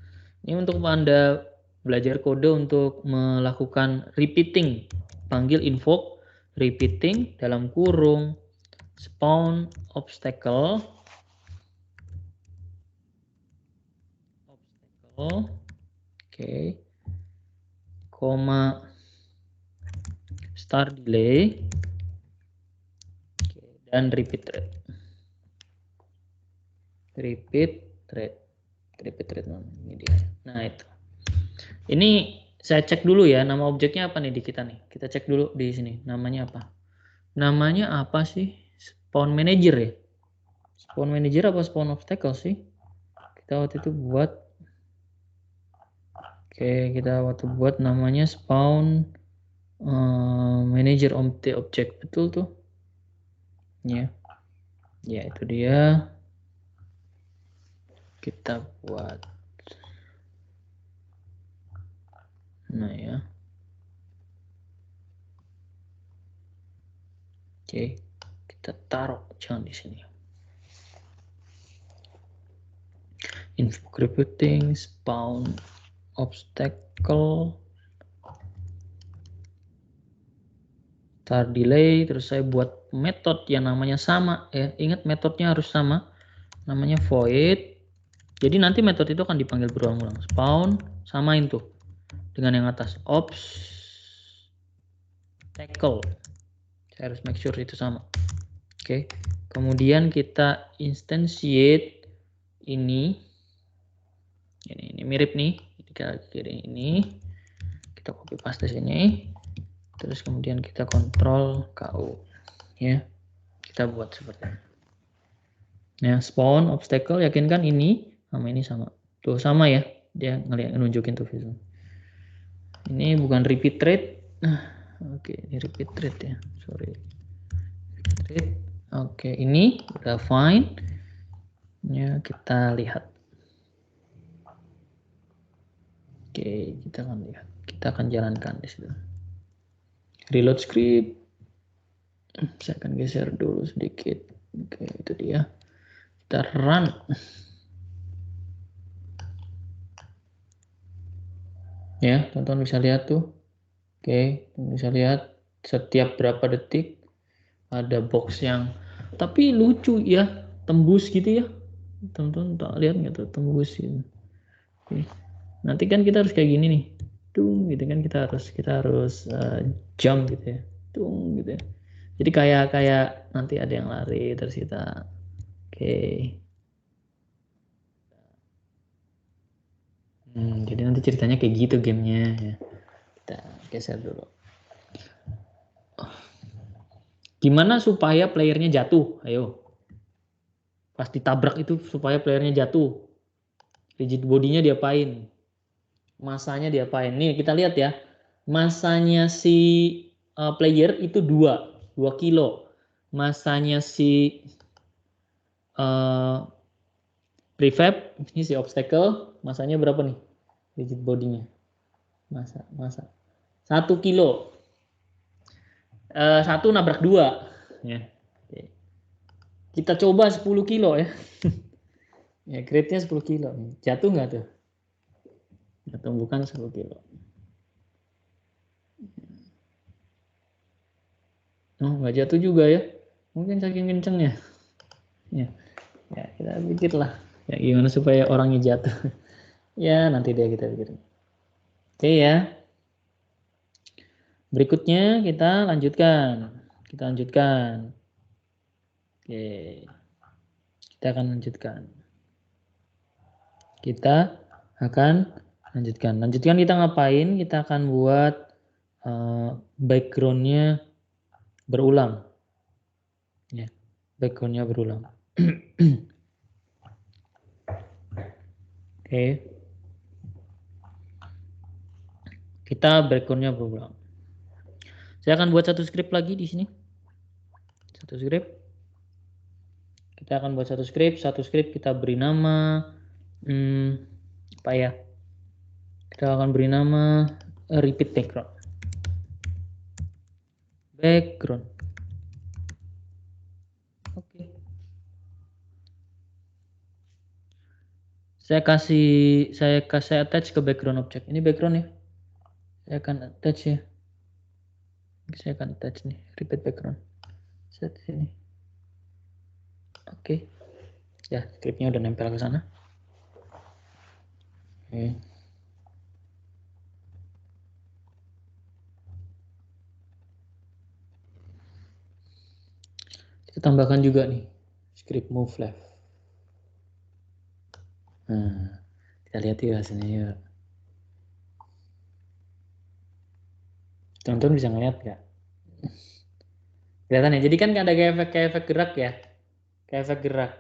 Ini untuk Anda belajar kode untuk melakukan repeating. Panggil invoke repeating dalam kurung spawn obstacle oke, koma start delay dan repeat rate. Repeat rate ini dia. Nah, itu. Ini saya cek dulu ya, nama objeknya apa nih di kita nih. Kita cek dulu di sini, namanya apa? Namanya apa sih? Spawn manager ya? Spawn manager apa spawn obstacle sih? Kita waktu itu buat, kita waktu buat namanya spawn manager object, betul tuh? Ya, itu dia. Kita buat. Nah ya. Oke, kita taruh jangan di sini. Info computing, spawn obstacle, start delay, terus saya buat metode yang namanya sama ya. Ingat metodenya harus sama. Namanya void. Jadi nanti metode itu akan dipanggil berulang-ulang. Spawn samain tuh dengan yang atas obstacle. Saya harus make sure itu sama. Oke. Kemudian kita instantiate ini mirip nih. Kita kirim ini. Kita copy paste sini. Terus kemudian kita kontrol KU ya. Kita buat seperti ini. Nah, spawn obstacle yakinkan ini sama ini sama. Tuh sama ya. Dia nunjukin tuh visual. Ini bukan repeat rate. Oke, ini repeat rate ya. Sorry. Repeat rate. Oke, ini udah fine. Ya, kita lihat. Oke, kita akan lihat. Kita akan jalankan di situ. Reload script. Saya akan geser dulu sedikit. Oke, itu dia. Kita run. Ya, teman-teman bisa lihat tuh. Oke, bisa lihat setiap berapa detik ada box yang tapi lucu ya, tembus gitu ya. Teman-teman tak lihat nggak tuh tembus gitu. Oke. Nanti kan kita harus kayak gini nih. Tung gitu kan kita harus jump gitu ya. Tung gitu ya. Jadi kayak nanti ada yang lari terus kita oke. Jadi nanti ceritanya kayak gitu gamenya ya. Kita geser dulu. Gimana supaya playernya jatuh? Ayo. Pas ditabrak itu supaya playernya jatuh. Rigid bodinya diapain? Masanya diapain? Nih kita lihat ya. Masanya si player itu 2 kilo. Masanya si prefab, ini si obstacle, masanya berapa nih? Rigid bodinya. Masa 1 kilo. 1 nabrak 2 ya. Kita coba 10 kilo ya. Ya grade-nya 10 kilo. Jatuh nggak tuh? Jatuh bukan 10 kilo. Oh nggak jatuh juga ya. Mungkin saking kencengnya. Ya, ya kita pikir lah. Ya gimana supaya orangnya jatuh. Ya nanti deh kita pikir. Oke ya. Berikutnya kita lanjutkan. Kita lanjutkan. Oke. Kita akan lanjutkan. Kita akan lanjutkan. Lanjutkan kita ngapain? Kita akan buat background-nya berulang. Ya, background-nya berulang. Oke. Kita background-nya berulang. Saya akan buat satu script lagi di sini. Satu script. Kita akan buat satu script kita beri nama apa ya? Kita akan beri nama repeat background. Background. Oke. Saya kasih attach ke background object. Ini background ya. Saya akan attach ya. Saya akan attach nih repeat background. Set sini. Oke. Ya, scriptnya udah nempel ke sana. Oke. Kita tambahkan juga nih script move left. Nah, kita lihat ya hasilnya ya. Teman-teman bisa ngeliat nggak? Kelihatan ya. Jadi kan ada kayak efek gerak ya. Kayak efek gerak.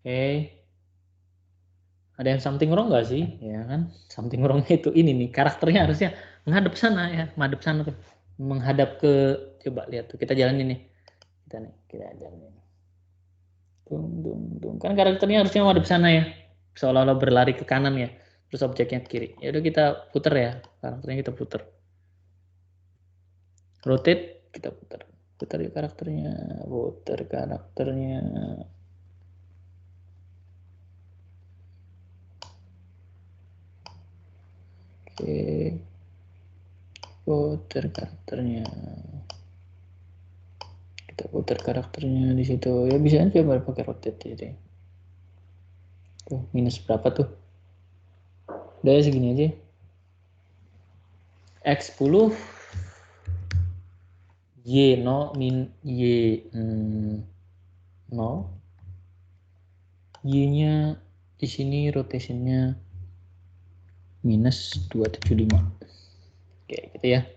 Oke. Ada yang something wrong nggak sih? Ya kan? Something wrong itu ini nih. Karakternya harusnya menghadap sana ya. Menghadap sana tuh. Menghadap ke, coba lihat tuh. Kita jalanin nih. Kita jalanin. Kan karakternya harusnya menghadap sana ya. Seolah-olah berlari ke kanan ya. terus objeknya ke kiri. Ya udah kita puter ya, karakternya kita puter. Rotate, kita puter. Putar ya karakternya, putar karakternya. Oke, putar karakternya. Kita putar karakternya di situ. Ya bisa aja pakai rotate jadi. Tuh, minus berapa tuh? Udah ya segini aja. X10 Y 0 min Y 0. Y-nya di sini rotationnya minus 275. Oke, gitu ya.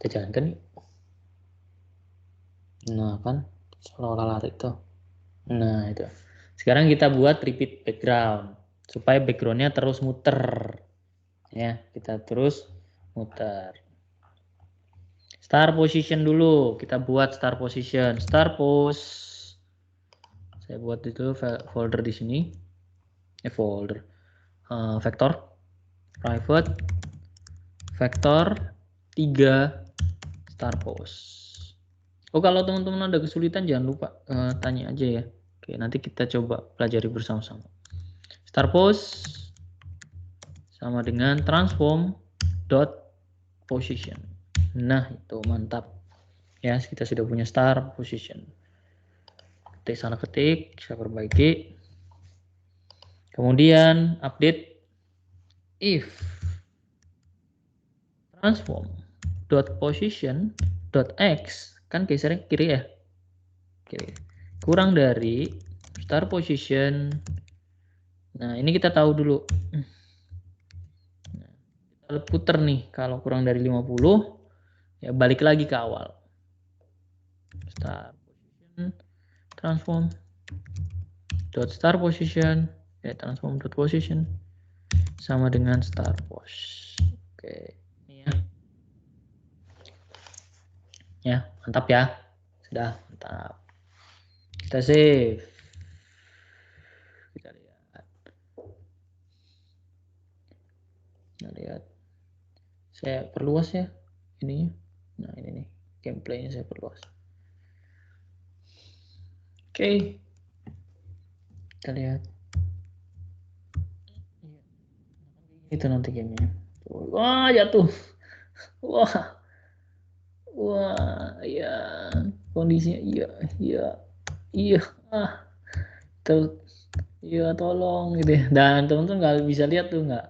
Kita jalankan yuk. Nah kan, seolah-olah lari tuh. Nah itu. Sekarang kita buat repeat background supaya backgroundnya terus muter. Ya, kita terus muter. Start position dulu. Kita buat start position. Start pose. Saya buat itu folder di sini. Folder. Vector. Private. Vector 3 start pose. Oh, kalau teman-teman ada kesulitan jangan lupa tanya aja ya. Oke, nanti kita coba pelajari bersama-sama. Start pose sama dengan transform dot position. Nah, itu mantap. Ya, kita sudah punya start position. Ketik sana ketik, saya perbaiki. Kemudian update if transform dot position dot x kan gesernya ke kiri ya. Kiri. Kurang dari start position. Nah, ini kita tahu dulu. Nah, kita puter nih, kalau kurang dari 50 ya balik lagi ke awal. Start position transform dot start position ya transform dot position sama dengan start pos. Oke, ini ya. Ya, mantap ya. Sudah, mantap. Kita save. Kita lihat. Kita lihat. Saya perluas ya ininya. Nah, ini nih gameplaynya saya perluas. Oke. Kita lihat. Itu nanti gamenya. Wah, jatuh. Wah. Wah, ya. Kondisinya iya, iya. Iya. Ah, ter iya tolong gitu ya. Dan teman-teman nggak bisa lihat tuh nggak.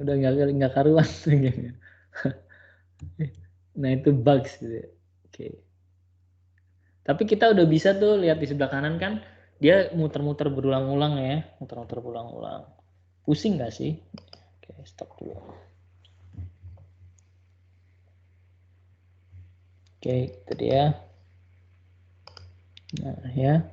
Udah nggak karuan tuh gamenya. Nah, itu bugs gitu ya. Oke. Tapi kita udah bisa tuh lihat di sebelah kanan kan dia muter-muter berulang-ulang ya, muter-muter berulang-ulang. Pusing nggak sih? Oke, stop dulu. Oke, itu dia. Nah, ya.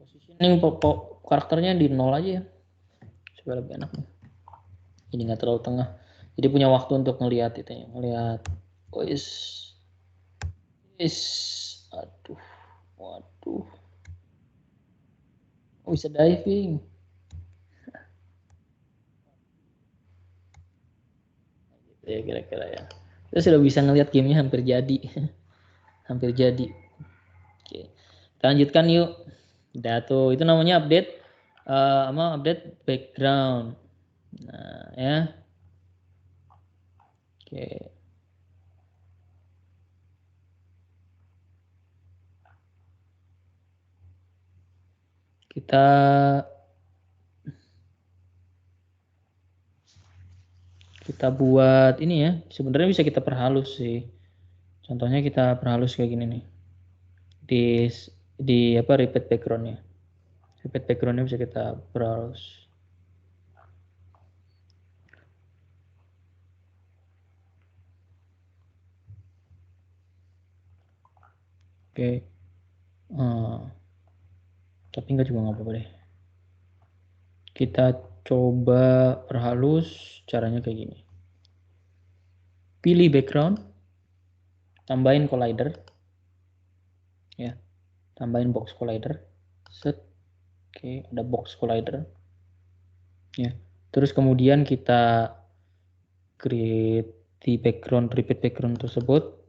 Positioning karakternya di 0 aja ya. Supaya lebih enak. Jadi nggak terlalu tengah. Jadi punya waktu untuk ngelihat itu ya, ngelihat. Oh, aduh, waduh. Oh, bisa diving. Ya kira-kira ya. Kita sudah bisa ngelihat gamenya hampir jadi. Hampir jadi. Oke. Kita lanjutkan yuk. Udah tuh, itu namanya update update background. Nah, ya. Oke. Kita buat ini ya. Sebenarnya bisa kita perhalus sih. Contohnya kita perhalus kayak gini nih. Di apa repeat backgroundnya. Repeat backgroundnya bisa kita perhalus. Oke. Tapi enggak juga nggak apa-apa deh. Kita coba perhalus caranya kayak gini. Pilih background, tambahin collider, ya. tambahin box collider. Set. Oke, ada box collider. Ya. Terus kemudian kita create di background, repeat background tersebut.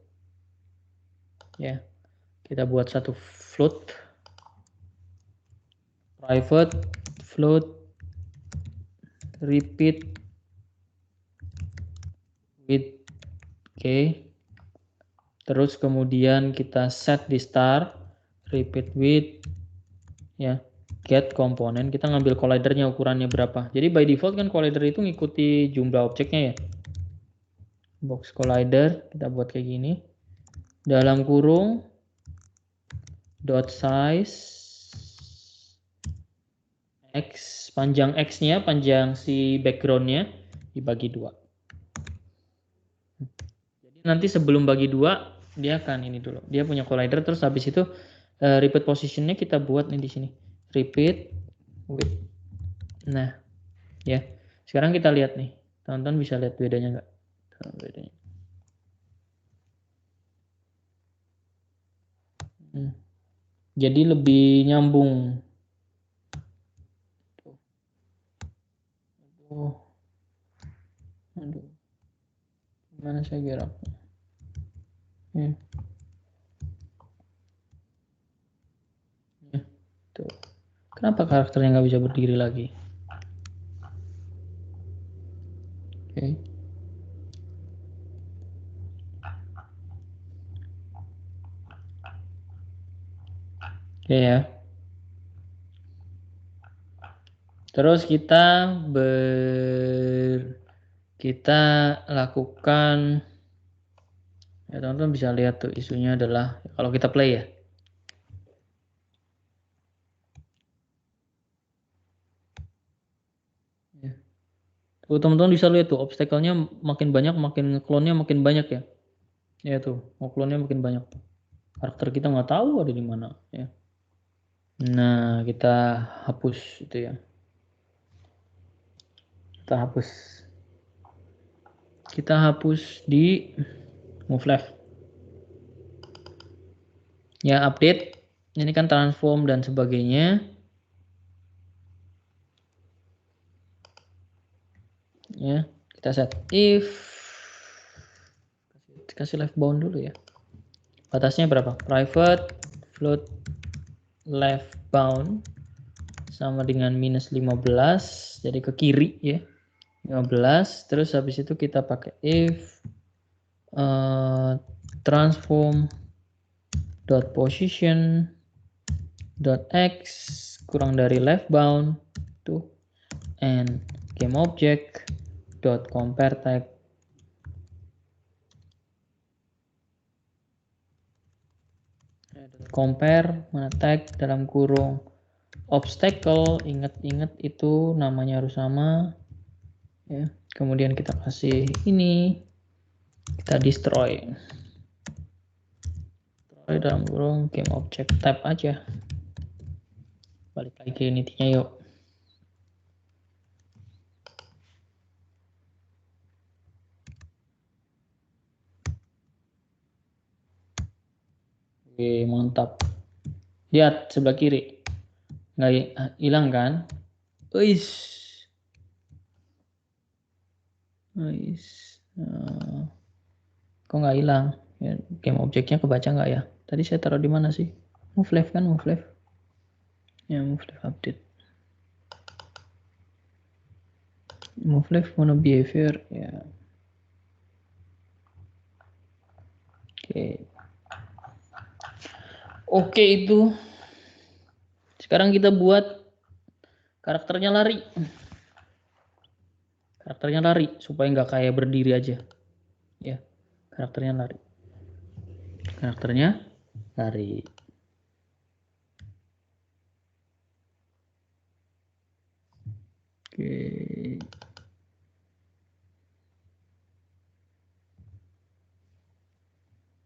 Ya. Kita buat satu float private float repeat with. Oke. Terus kemudian kita set di start repeat with, ya, get komponen, kita ngambil collidernya ukurannya berapa. Jadi by default kan collider itu ngikuti jumlah objeknya ya. Box collider kita buat kayak gini. Dalam kurung dot size x, panjang x-nya, panjang si backgroundnya dibagi 2. Jadi nanti sebelum bagi 2 dia akan ini dulu. Dia punya collider, terus habis itu repeat positionnya kita buat nih di sini. Repeat with. Nah, ya. Sekarang kita lihat nih. Teman-teman bisa lihat bedanya nggak? Bedanya. Jadi lebih nyambung. Aduh. Gimana saya geraknya? Tuh. Kenapa karakternya nggak bisa berdiri lagi? Oke. Oke ya. Terus kita lakukan, ya teman-teman bisa lihat tuh isunya adalah kalau kita play ya. Tuh teman-teman bisa lihat tuh obstacle-nya makin banyak, makin clone-nya makin banyak ya. Ya tuh, clone-nya makin banyak. Karakter kita nggak tahu ada di mana ya. Nah, kita hapus itu ya. Kita hapus di move left. Ya, update. Ini kan transform dan sebagainya. Ya, kita set if, kasih left bound dulu ya. Batasnya berapa? Private float left bound sama dengan minus 15, jadi ke kiri ya. 15, terus habis itu kita pakai if transform dot position dot x kurang dari left bound tuh, and game object dot compare tag compare mana tag dalam kurung obstacle, ingat-ingat itu namanya harus sama ya. Kemudian kita kasih ini, kita destroy dalam kurung game object type aja. Balik lagi ke unity-nya yuk. Oke, mantap. Lihat sebelah kiri, nggak hilang kan? Uish. Kok nggak hilang? Ya, game objeknya kebaca nggak ya? Tadi saya taruh di mana sih? Move left kan, move left. Ya, move left update. Move left mono behavior ya. Oke itu. Sekarang kita buat karakternya lari. Karakternya lari supaya nggak kayak berdiri aja. Ya, karakternya lari. Karakternya lari. Oke.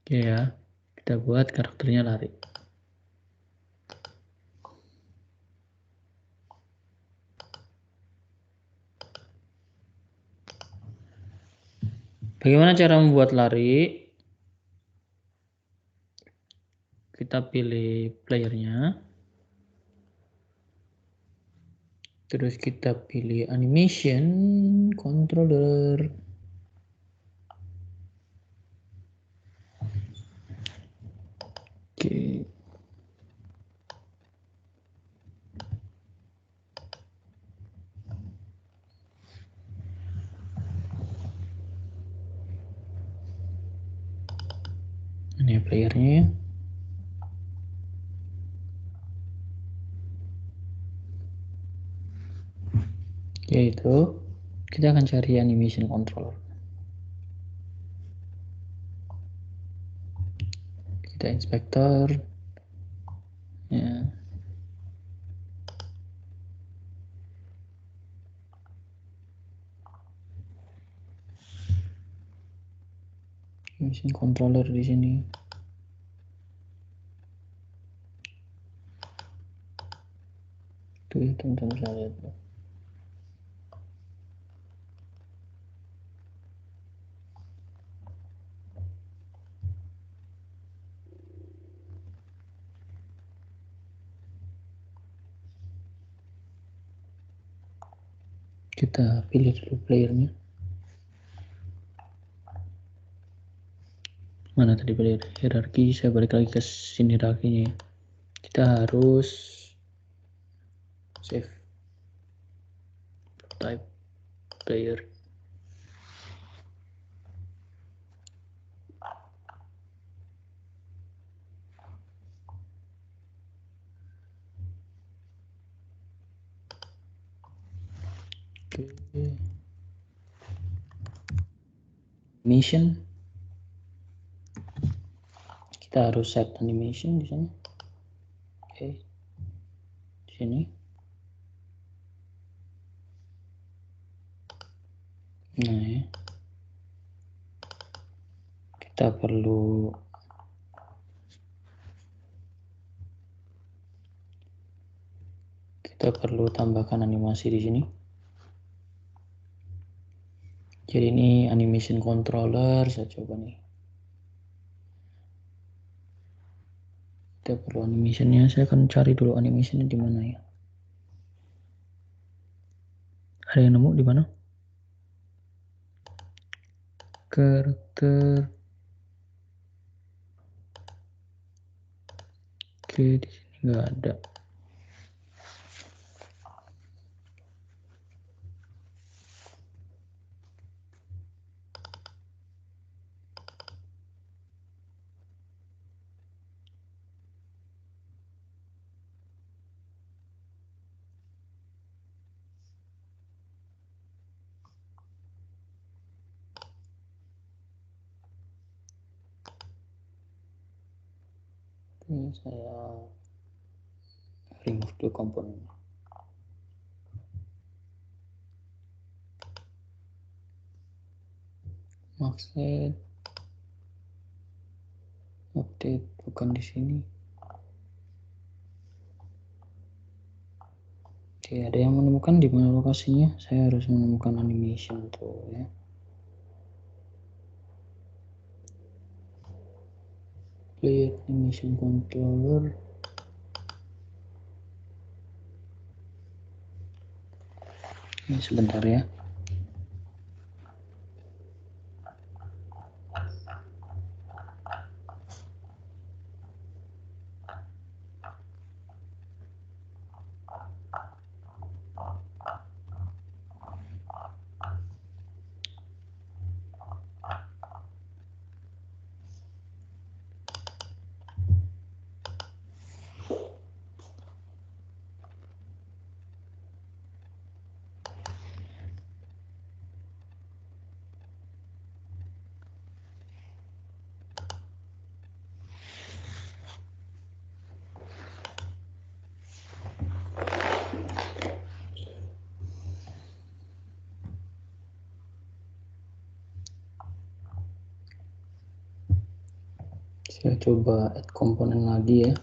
Oke ya, kita buat karakternya lari. Bagaimana cara membuat lari? Kita kita pilih playernya, terus kita pilih animation controller. Oke. Ini playernya ya. Yaitu kita akan cari animation controller. Kita inspektor ya. Animation controller di sini. Tuh, teman-teman bisa lihat. Kita pilih dulu playernya. Mana tadi player hierarki? Saya balik lagi ke sini hierarkinya. Kita harus save type player. Oke. Animation. Kita harus set animation di sana. Oke. Di sini. Nah ya. Kita perlu tambahkan animasi di sini. Jadi ini animation controller, saya coba nih. Kita perlu animationnya, saya akan cari dulu animationnya di mana ya. Ada yang nemu di mana? Karakter. Oke, di sini nggak ada. Ini saya remove dulu komponen. Maksud update bukan di sini. Oke, ada yang menemukan di mana lokasinya? Saya harus menemukan animation tuh ya. Player animation controller. Ini sebentar ya. Saya coba add komponen lagi ya.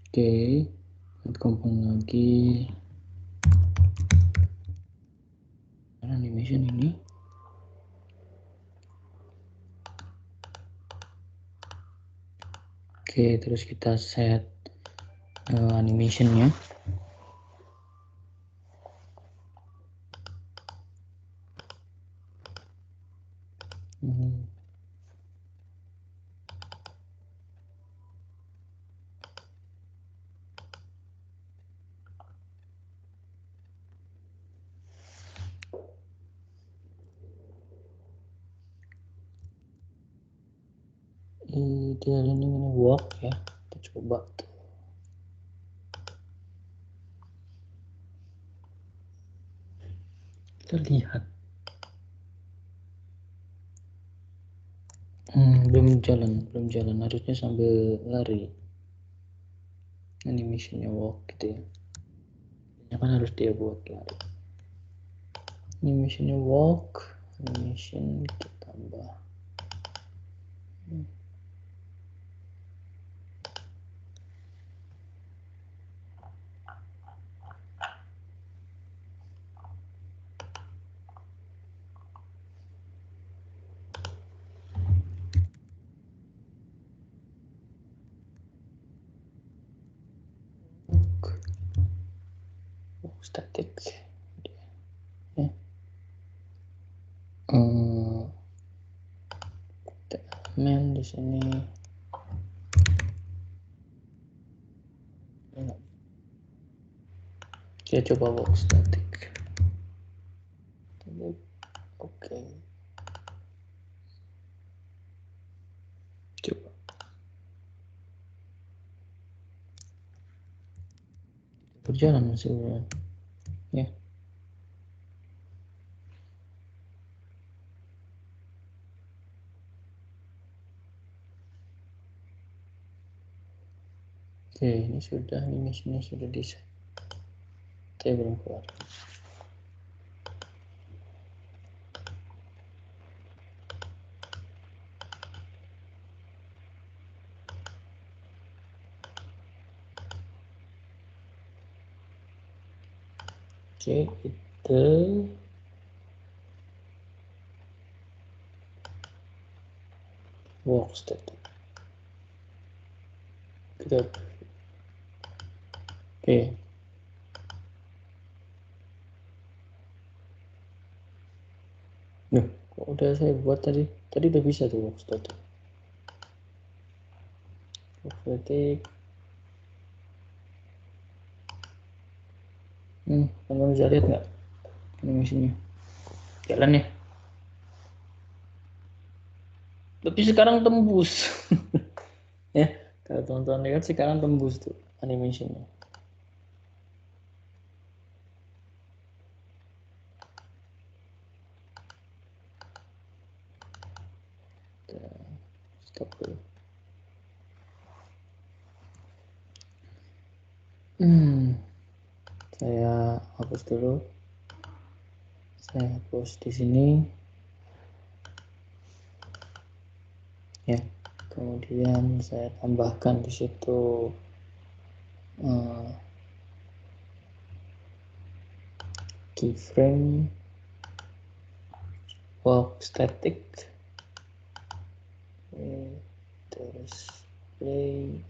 Oke, add komponen lagi. Animation ini. Oke, terus kita set animationnya. Ideal ini walk ya, kita coba tuh. Kita lihat belum jalan harusnya sambil lari animationnya walk gitu ya, kan harus dia buat lari. Animationnya walk, animation kita tambah walk static ya. Main di sini kita coba walk static. Oke. Coba berjalan masih ya. Oke, ini sudah animasinya sudah di set. Saya belum keluar. Oke, itu walk static. Kita oke. Nah, kok udah saya buat tadi udah bisa tuh walk static. Walk static. Kamu bisa lihat nggak animasinya? Jalan ya. Tapi sekarang tembus. Ya, kalau teman-teman lihat sekarang tembus tuh animasinya. Stop dulu. Saya hapus dulu. Saya hapus di sini. Ya, kemudian saya tambahkan di situ keyframe walk static, terus play.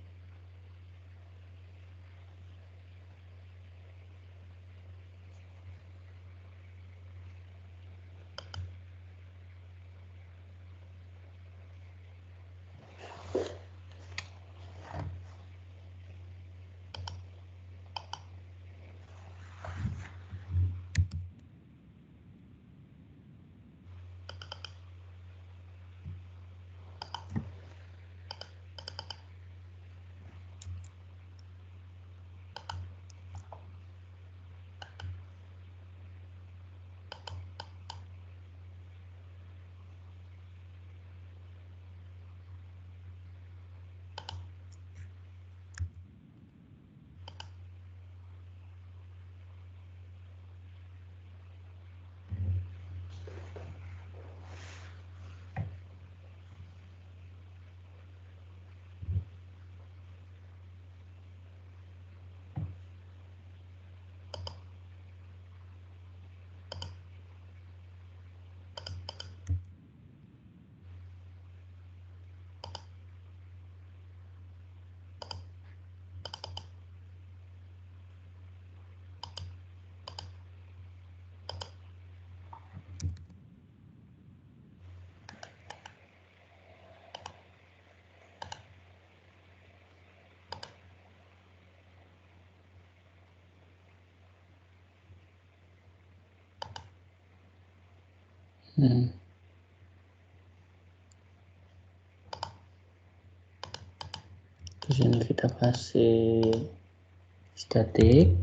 Terus ini kita kasih static.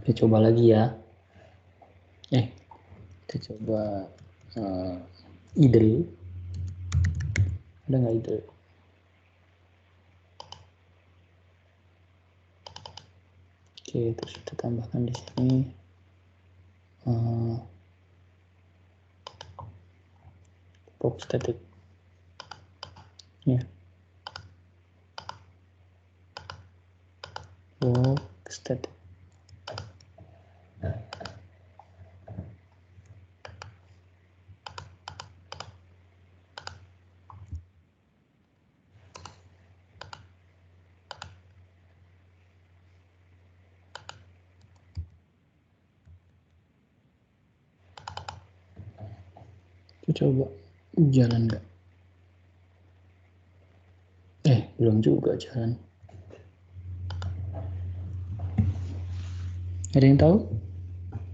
Kita coba lagi ya. Kita coba idle. Ada nggak idle? Oke, terus kita tambahkan di sini box static. Ya. Box static. Kita coba jalan nggak? Belum juga jalan. Ada yang tahu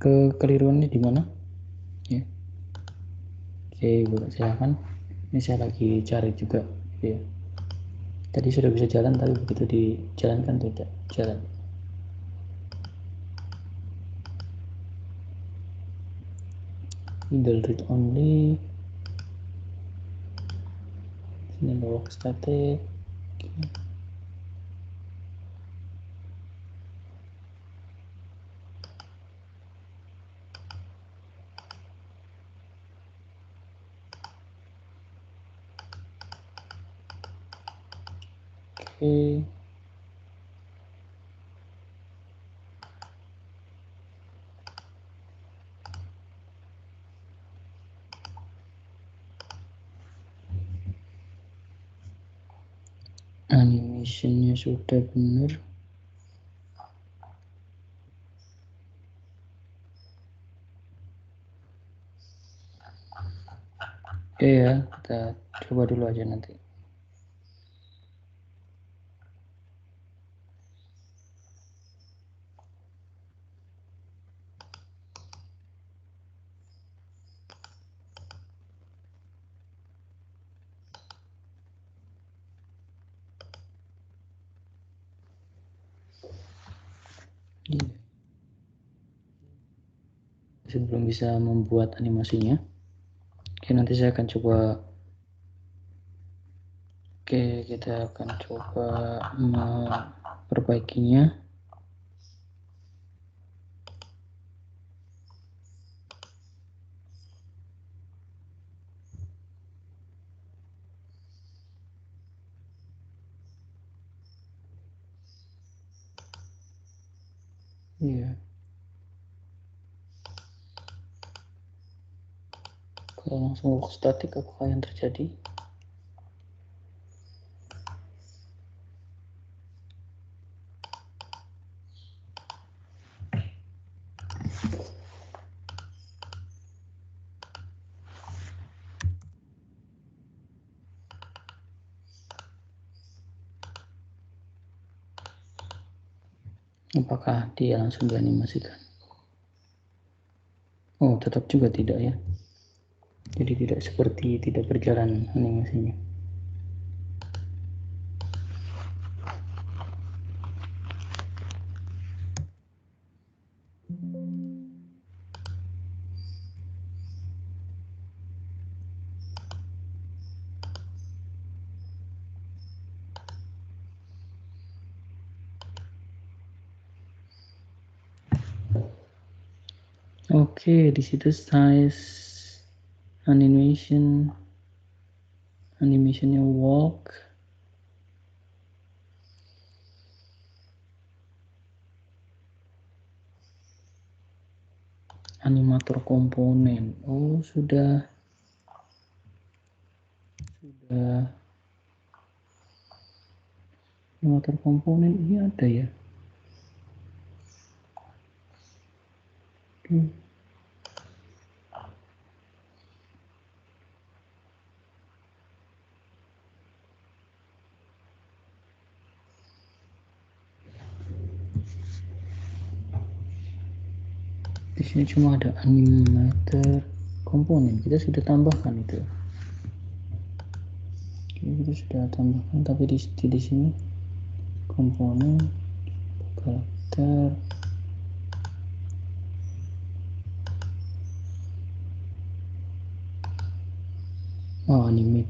kekeliruannya di mana? Ya. Oke, silakan. Ini saya lagi cari juga. Ya. Tadi sudah bisa jalan, tapi begitu dijalankan tidak jalan. Idle read only. Sini box static. Oke. Animationnya sudah benar. Oke ya, kita coba dulu aja nanti. Sebelum bisa membuat animasinya. Oke, nanti saya akan coba. Oke, kita akan coba memperbaikinya. Iya. Kalau langsung work static, apakah yang terjadi? Apakah dia langsung dianimasikan? Oh, tetap juga tidak ya. Jadi tidak seperti tidak berjalan animasinya. Oke, di situ size animationnya walk. Animator komponen. Oh, sudah animator komponen ini ada ya. Di sini cuma ada animator komponen kita sudah tambahkan itu. Kita sudah tambahkan, tapi di sini komponen karakter animate.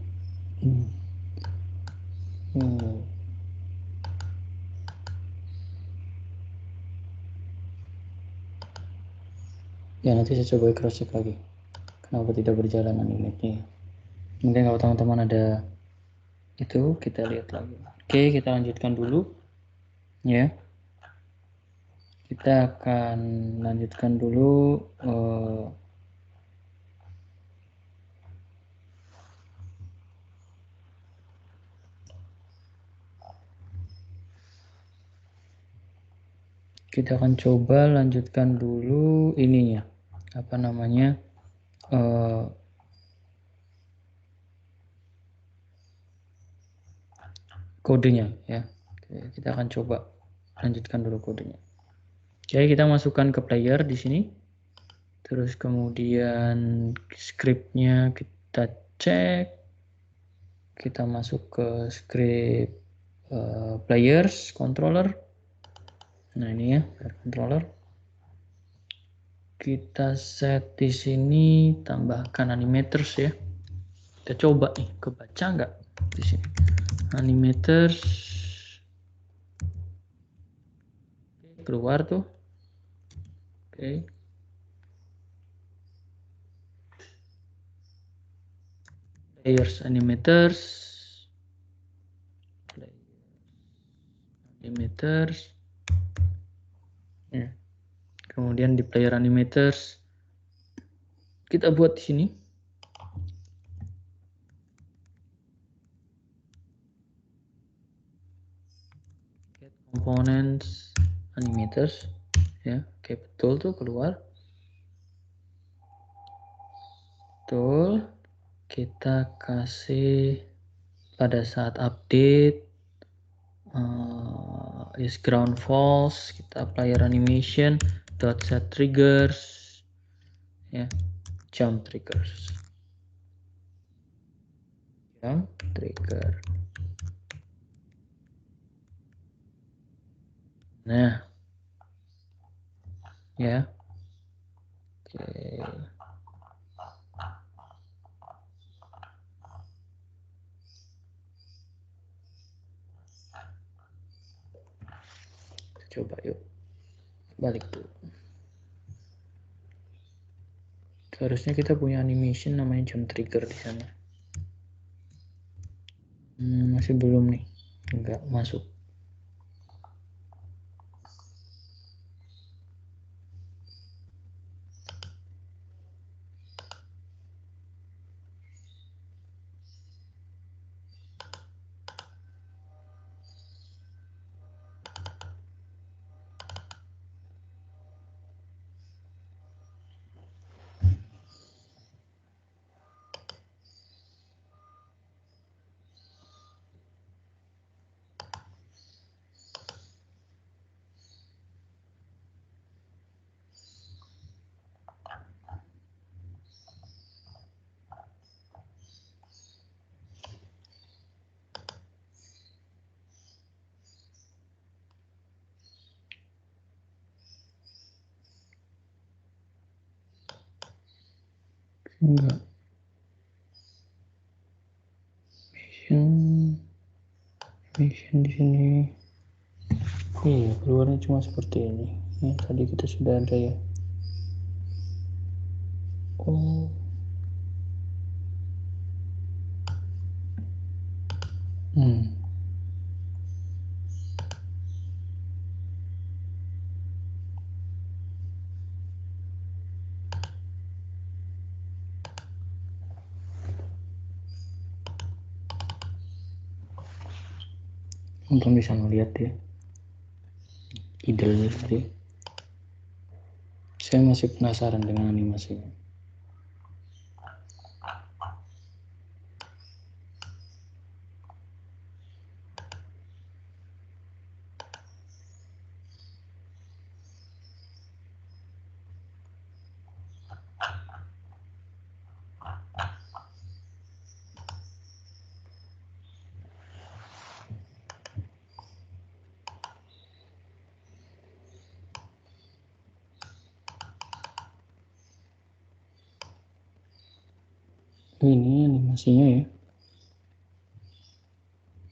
Ya nanti saya coba cross check lagi kenapa tidak berjalan animate-nya. Mungkin kalau teman-teman ada itu kita lihat lagi. Oke, kita lanjutkan dulu ya. Kita akan lanjutkan dulu kita akan coba lanjutkan dulu ininya, apa namanya, kodenya ya. Oke, kita akan coba lanjutkan dulu kodenya. Oke, kita masukkan ke player di sini. Terus kemudian scriptnya kita cek. Kita masuk ke script players controller. Nah ini ya, controller. Kita set di sini tambahkan animators ya. Kita coba nih, kebaca nggak di sini? Animators keluar tuh. Oke. Players animators. Ya. Kemudian di player animators kita buat di sini. Get components animators ya. Oke, betul tuh keluar. Betul. Kita kasih pada saat update is ground false, kita player animation dot set triggers ya, jump triggers, jump trigger. Nah ya, oke. Coba yuk balik dulu. Seharusnya kita punya animation namanya jump trigger di sana. Masih belum nih, nggak masuk. Enggak. Mission di sini. Iya, keluarnya cuma seperti ini. Ini tadi kita sudah ada ya. Oh. Untuk bisa melihat ya idenya tadi. Saya masih penasaran dengan animasinya. Ini animasinya ya.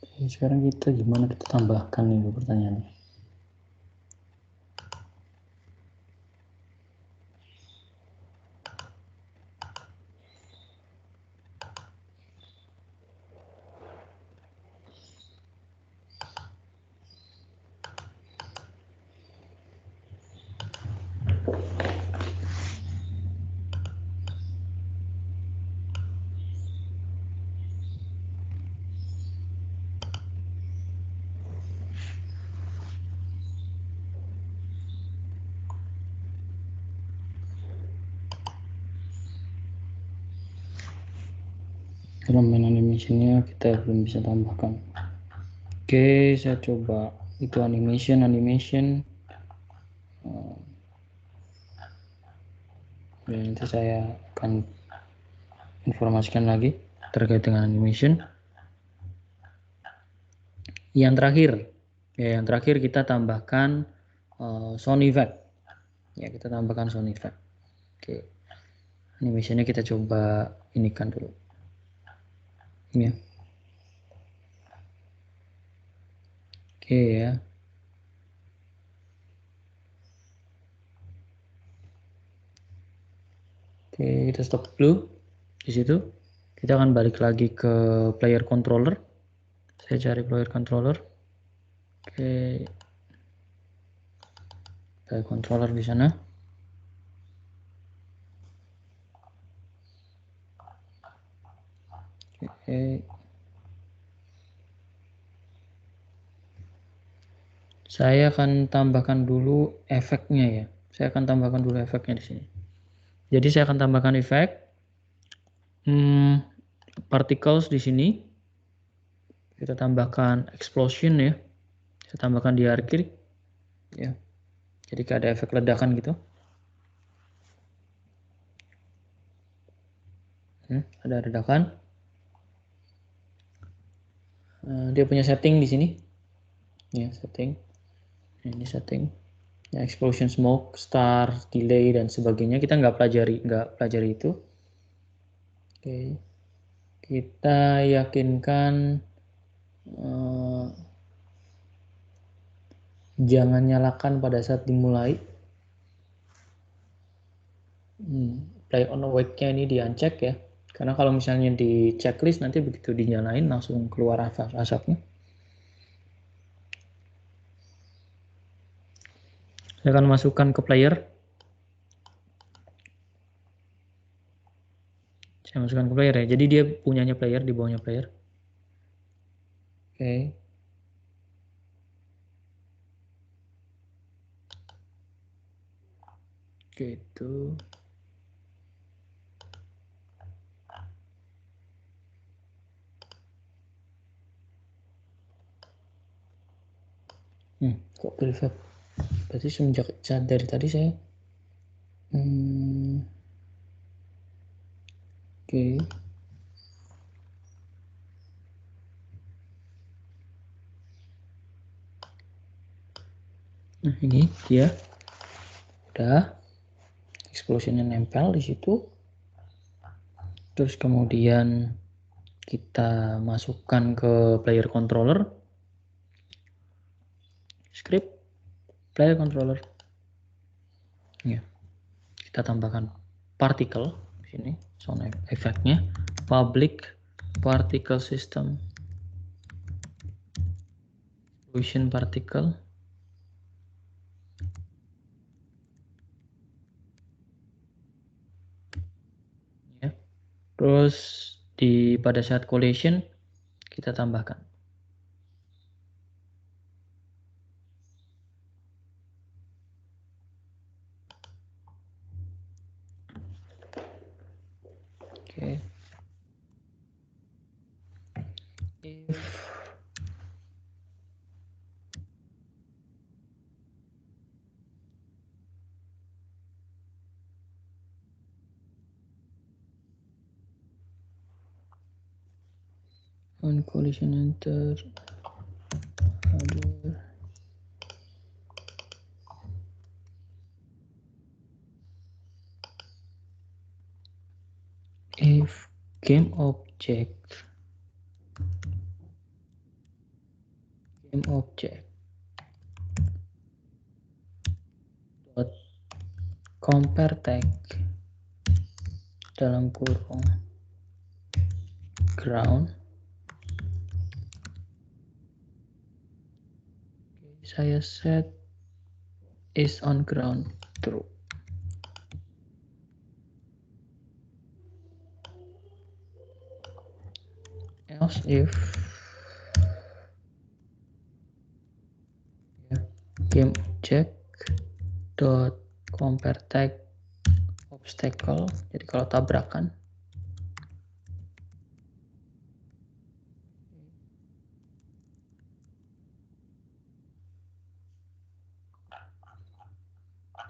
Oke, sekarang kita gimana kita tambahkan nih pertanyaannya. Elemen animationnya kita belum bisa tambahkan. Oke, saya coba itu animation. Dan nanti saya akan informasikan lagi terkait dengan animation. Yang terakhir kita tambahkan sound effect. Ya, kita tambahkan sound effect. Oke, animationnya kita coba inikan dulu. Ya. Oke ya. Oke, kita stop dulu di situ. Kita akan balik lagi ke player controller. Saya cari player controller. Oke, player controller di sana. Oke. Saya akan tambahkan dulu efeknya ya. Saya akan tambahkan dulu efeknya di sini. Jadi saya akan tambahkan efek particles di sini. Kita tambahkan explosion ya. Saya tambahkan di akhir ya. Jadi ada efek ledakan gitu. Ada ledakan. Dia punya setting di sini. Ya, setting. Ini setting. Ya, explosion smoke, star, delay dan sebagainya kita nggak pelajari itu. Oke. Kita yakinkan jangan nyalakan pada saat dimulai. Play on awake-nya ini di uncheck ya. Karena kalau misalnya di checklist nanti begitu dinyalain langsung keluar asapnya. Saya akan masukkan ke player. Saya masukkan ke player ya. Jadi dia punyanya player, di bawahnya player. Oke. Gitu. Kok private? Berarti semenjak dari tadi saya oke. Nah, ini dia. Udah. Explosionnya nempel di situ. Terus kemudian kita masukkan ke player controller. Script player controller. Ya. Kita tambahkan particle di sini, sound effect-nya. Public particle system. Explosion particle. Ya. Terus pada saat collision kita tambahkan. Oke. If on collision enter other if game object dot compare tag dalam kurung ground. Saya set is on ground true. Else if game object dot compare tag obstacle, jadi kalau tabrakan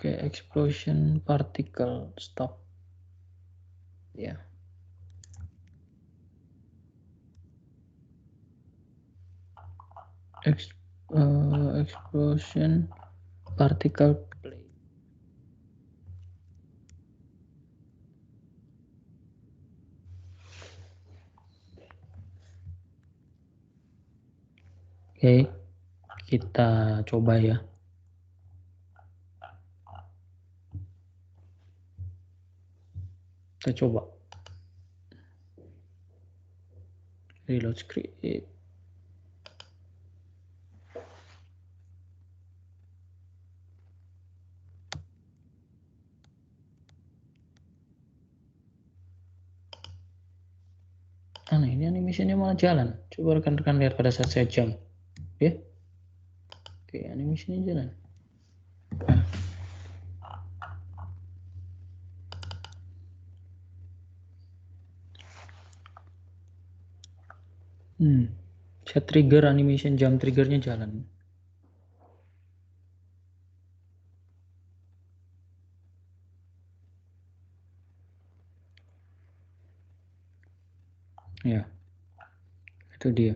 explosion particle stop ya. Explosion particle play. Oke, kita coba ya. Kita coba. Reload script. Aneh, ini animasinya malah jalan. Coba rekan-rekan lihat pada saat saya jump. Ya. Oke, animasinya jalan. Saya trigger animation jump triggernya jalan. Ya. Itu dia.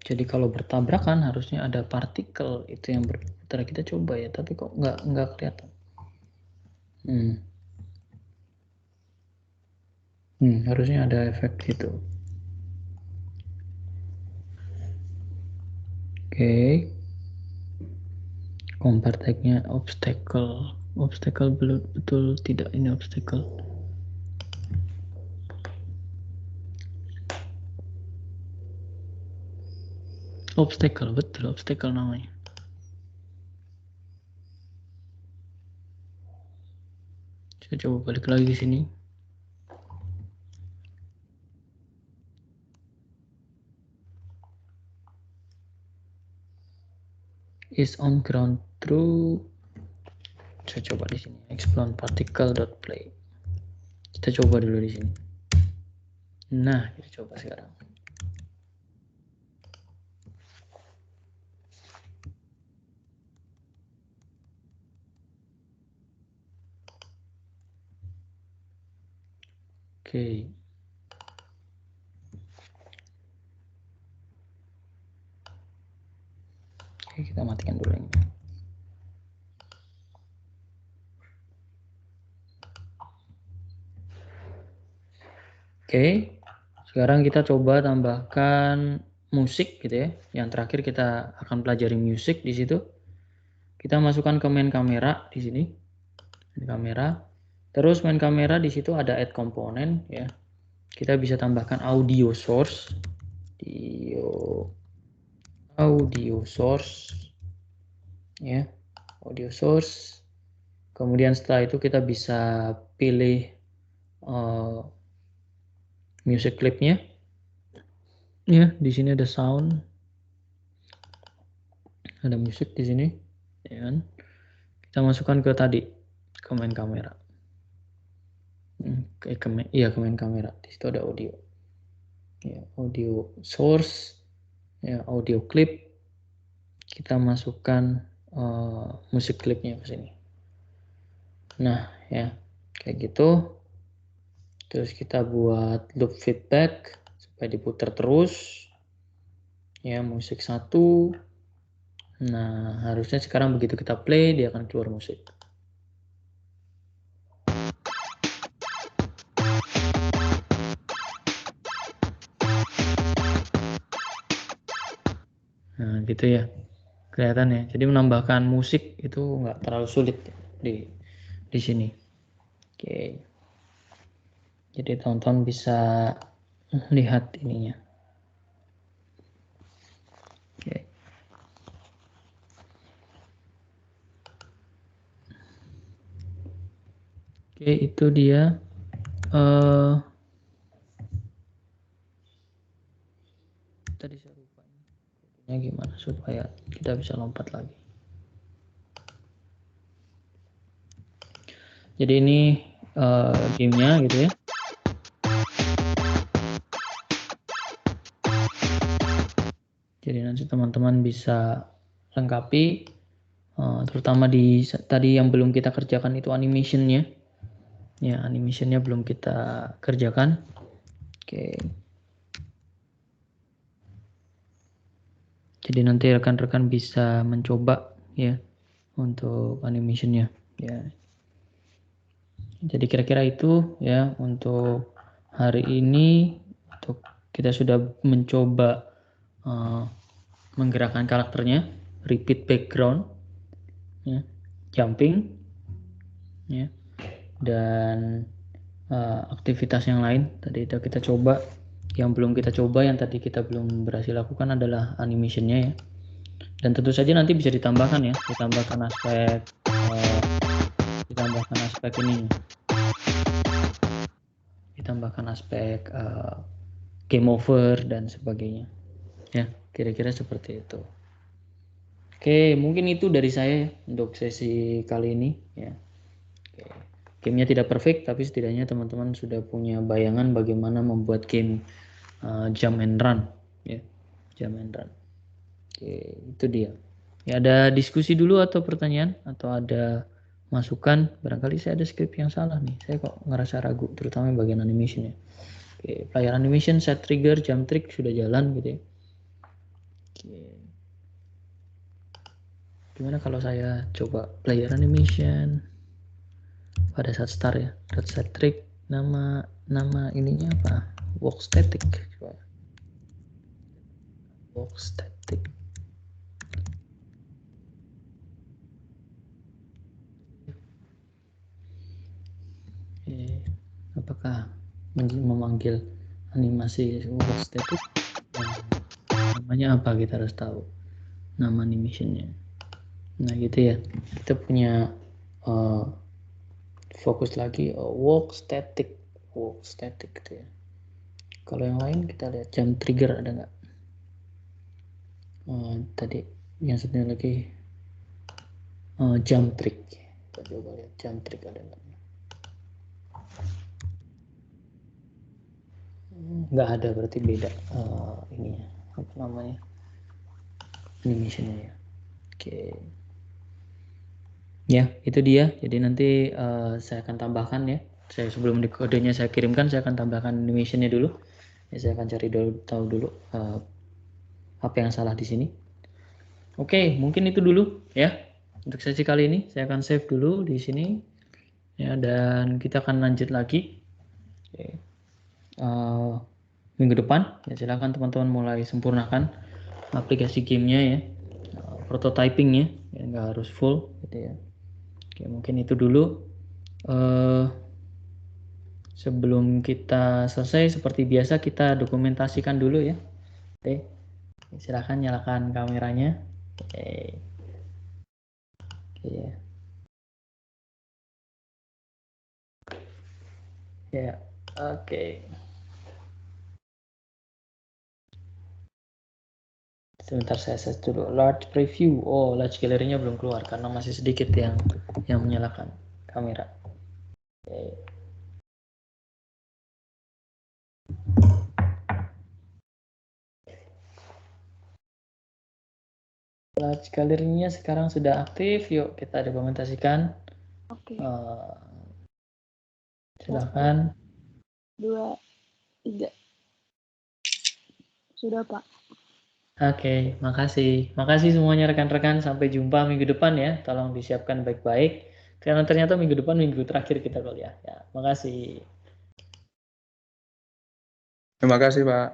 Jadi kalau bertabrakan harusnya ada partikel itu yang berputar. Kita coba ya, tapi kok nggak kelihatan. Harusnya ada efek gitu. Oke. Compare tag-nya obstacle. Obstacle betul tidak ini obstacle. Obstacle betul obstacle namanya. Saya coba balik lagi ke sini. Is on ground true. Saya coba di sini. Explode particle.play. Kita coba dulu di sini. Nah, kita coba sekarang. Oke. Oke, kita matikan dulu ini. Oke. Sekarang kita coba tambahkan musik gitu ya. Yang terakhir kita akan pelajari musik di situ. Kita masukkan ke main kamera di sini. Main kamera. Terus main kamera di situ ada add komponen ya. Kita bisa tambahkan audio source. Audio source ya. Audio source. Kemudian setelah itu kita bisa pilih music clipnya. Ya, di sini ada sound. Ada musik di sini. Ya kan? Kita masukkan ke tadi, ke main kamera. Ke main kamera. Di situ ada audio. Ya, audio source, ya, audio clip. Kita masukkan musik klipnya ke sini. Nah, ya, kayak gitu. Terus kita buat loop feedback supaya diputar terus. Ya, musik 1. Nah, harusnya sekarang begitu kita play, dia akan keluar musik. Nah, gitu ya. Kelihatan ya. Jadi menambahkan musik itu nggak terlalu sulit di sini. Oke. Jadi teman-teman bisa lihat ininya. Oke. Oke, itu dia. Tadi saya lupa. Gimana supaya kita bisa lompat lagi. Jadi ini gamenya gitu ya. Jadi nanti teman-teman bisa lengkapi, terutama di tadi yang belum kita kerjakan itu animationnya. Ya, animationnya belum kita kerjakan. Oke. Jadi nanti rekan-rekan bisa mencoba ya untuk animationnya. Ya. Jadi kira-kira itu ya untuk hari ini. Untuk kita sudah mencoba menggerakkan karakternya, repeat background, ya, jumping, ya, dan aktivitas yang lain tadi itu kita coba. Yang belum kita coba, yang tadi kita belum berhasil lakukan adalah animationnya ya. Dan tentu saja nanti bisa ditambahkan ya, ditambahkan aspek ini, ditambahkan aspek game over dan sebagainya. Ya, kira-kira seperti itu. Oke, mungkin itu dari saya untuk sesi kali ini ya. Oke. Gamenya tidak perfect, tapi setidaknya teman-teman sudah punya bayangan bagaimana membuat game jump and run ya, jump and run. Oke, itu dia. Ya, ada diskusi dulu atau pertanyaan atau ada masukan? Barangkali saya ada script yang salah nih. Saya kok ngerasa ragu, terutama bagian animation ya. Oke, player animation, set trigger, jump trick sudah jalan gitu ya. Oke. Gimana kalau saya coba player animation pada saat start ya, set trick, nama ininya apa? Walk static. Coba. Walk static. Apakah memanggil animasi walk static? Namanya apa, kita harus tahu nama animationnya. Nah gitu ya, kita punya fokus lagi walk static gitu ya. Kalau yang lain kita lihat jump trigger ada nggak? Tadi yang satunya lagi jump trick. Kita coba lihat jump trick ada nggak? Nggak ada, berarti beda ininya, apa namanya, animationnya ya. Oke. Ya, itu dia. Jadi nanti saya akan tambahkan ya. Saya sebelum di kodenya saya kirimkan, saya akan tambahkan animationnya dulu. Ya, saya akan cari tahu dulu apa yang salah di sini. Oke, mungkin itu dulu ya. Untuk sesi kali ini saya akan save dulu di sini. Ya, dan kita akan lanjut lagi. Oke. Minggu depan. Ya, silakan teman-teman mulai sempurnakan aplikasi gamenya ya. Prototypingnya ya, nggak harus full gitu ya. Oke, mungkin itu dulu. Sebelum kita selesai, seperti biasa kita dokumentasikan dulu ya. Oke, silakan nyalakan kameranya. Oke. Oke. Ya, oke. Sebentar saya set dulu. Large preview. Oh, large gallery-nya belum keluar karena masih sedikit yang menyalakan kamera. Oke. Large gallery-nya sekarang sudah aktif. Yuk kita dokumentasikan. Oke. Silakan. 2, 3. Sudah, Pak. Oke, makasih. Makasih semuanya rekan-rekan. Sampai jumpa minggu depan ya. Tolong disiapkan baik-baik. Karena ternyata minggu depan minggu terakhir kita kuliah. Ya, makasih. Terima kasih, Pak.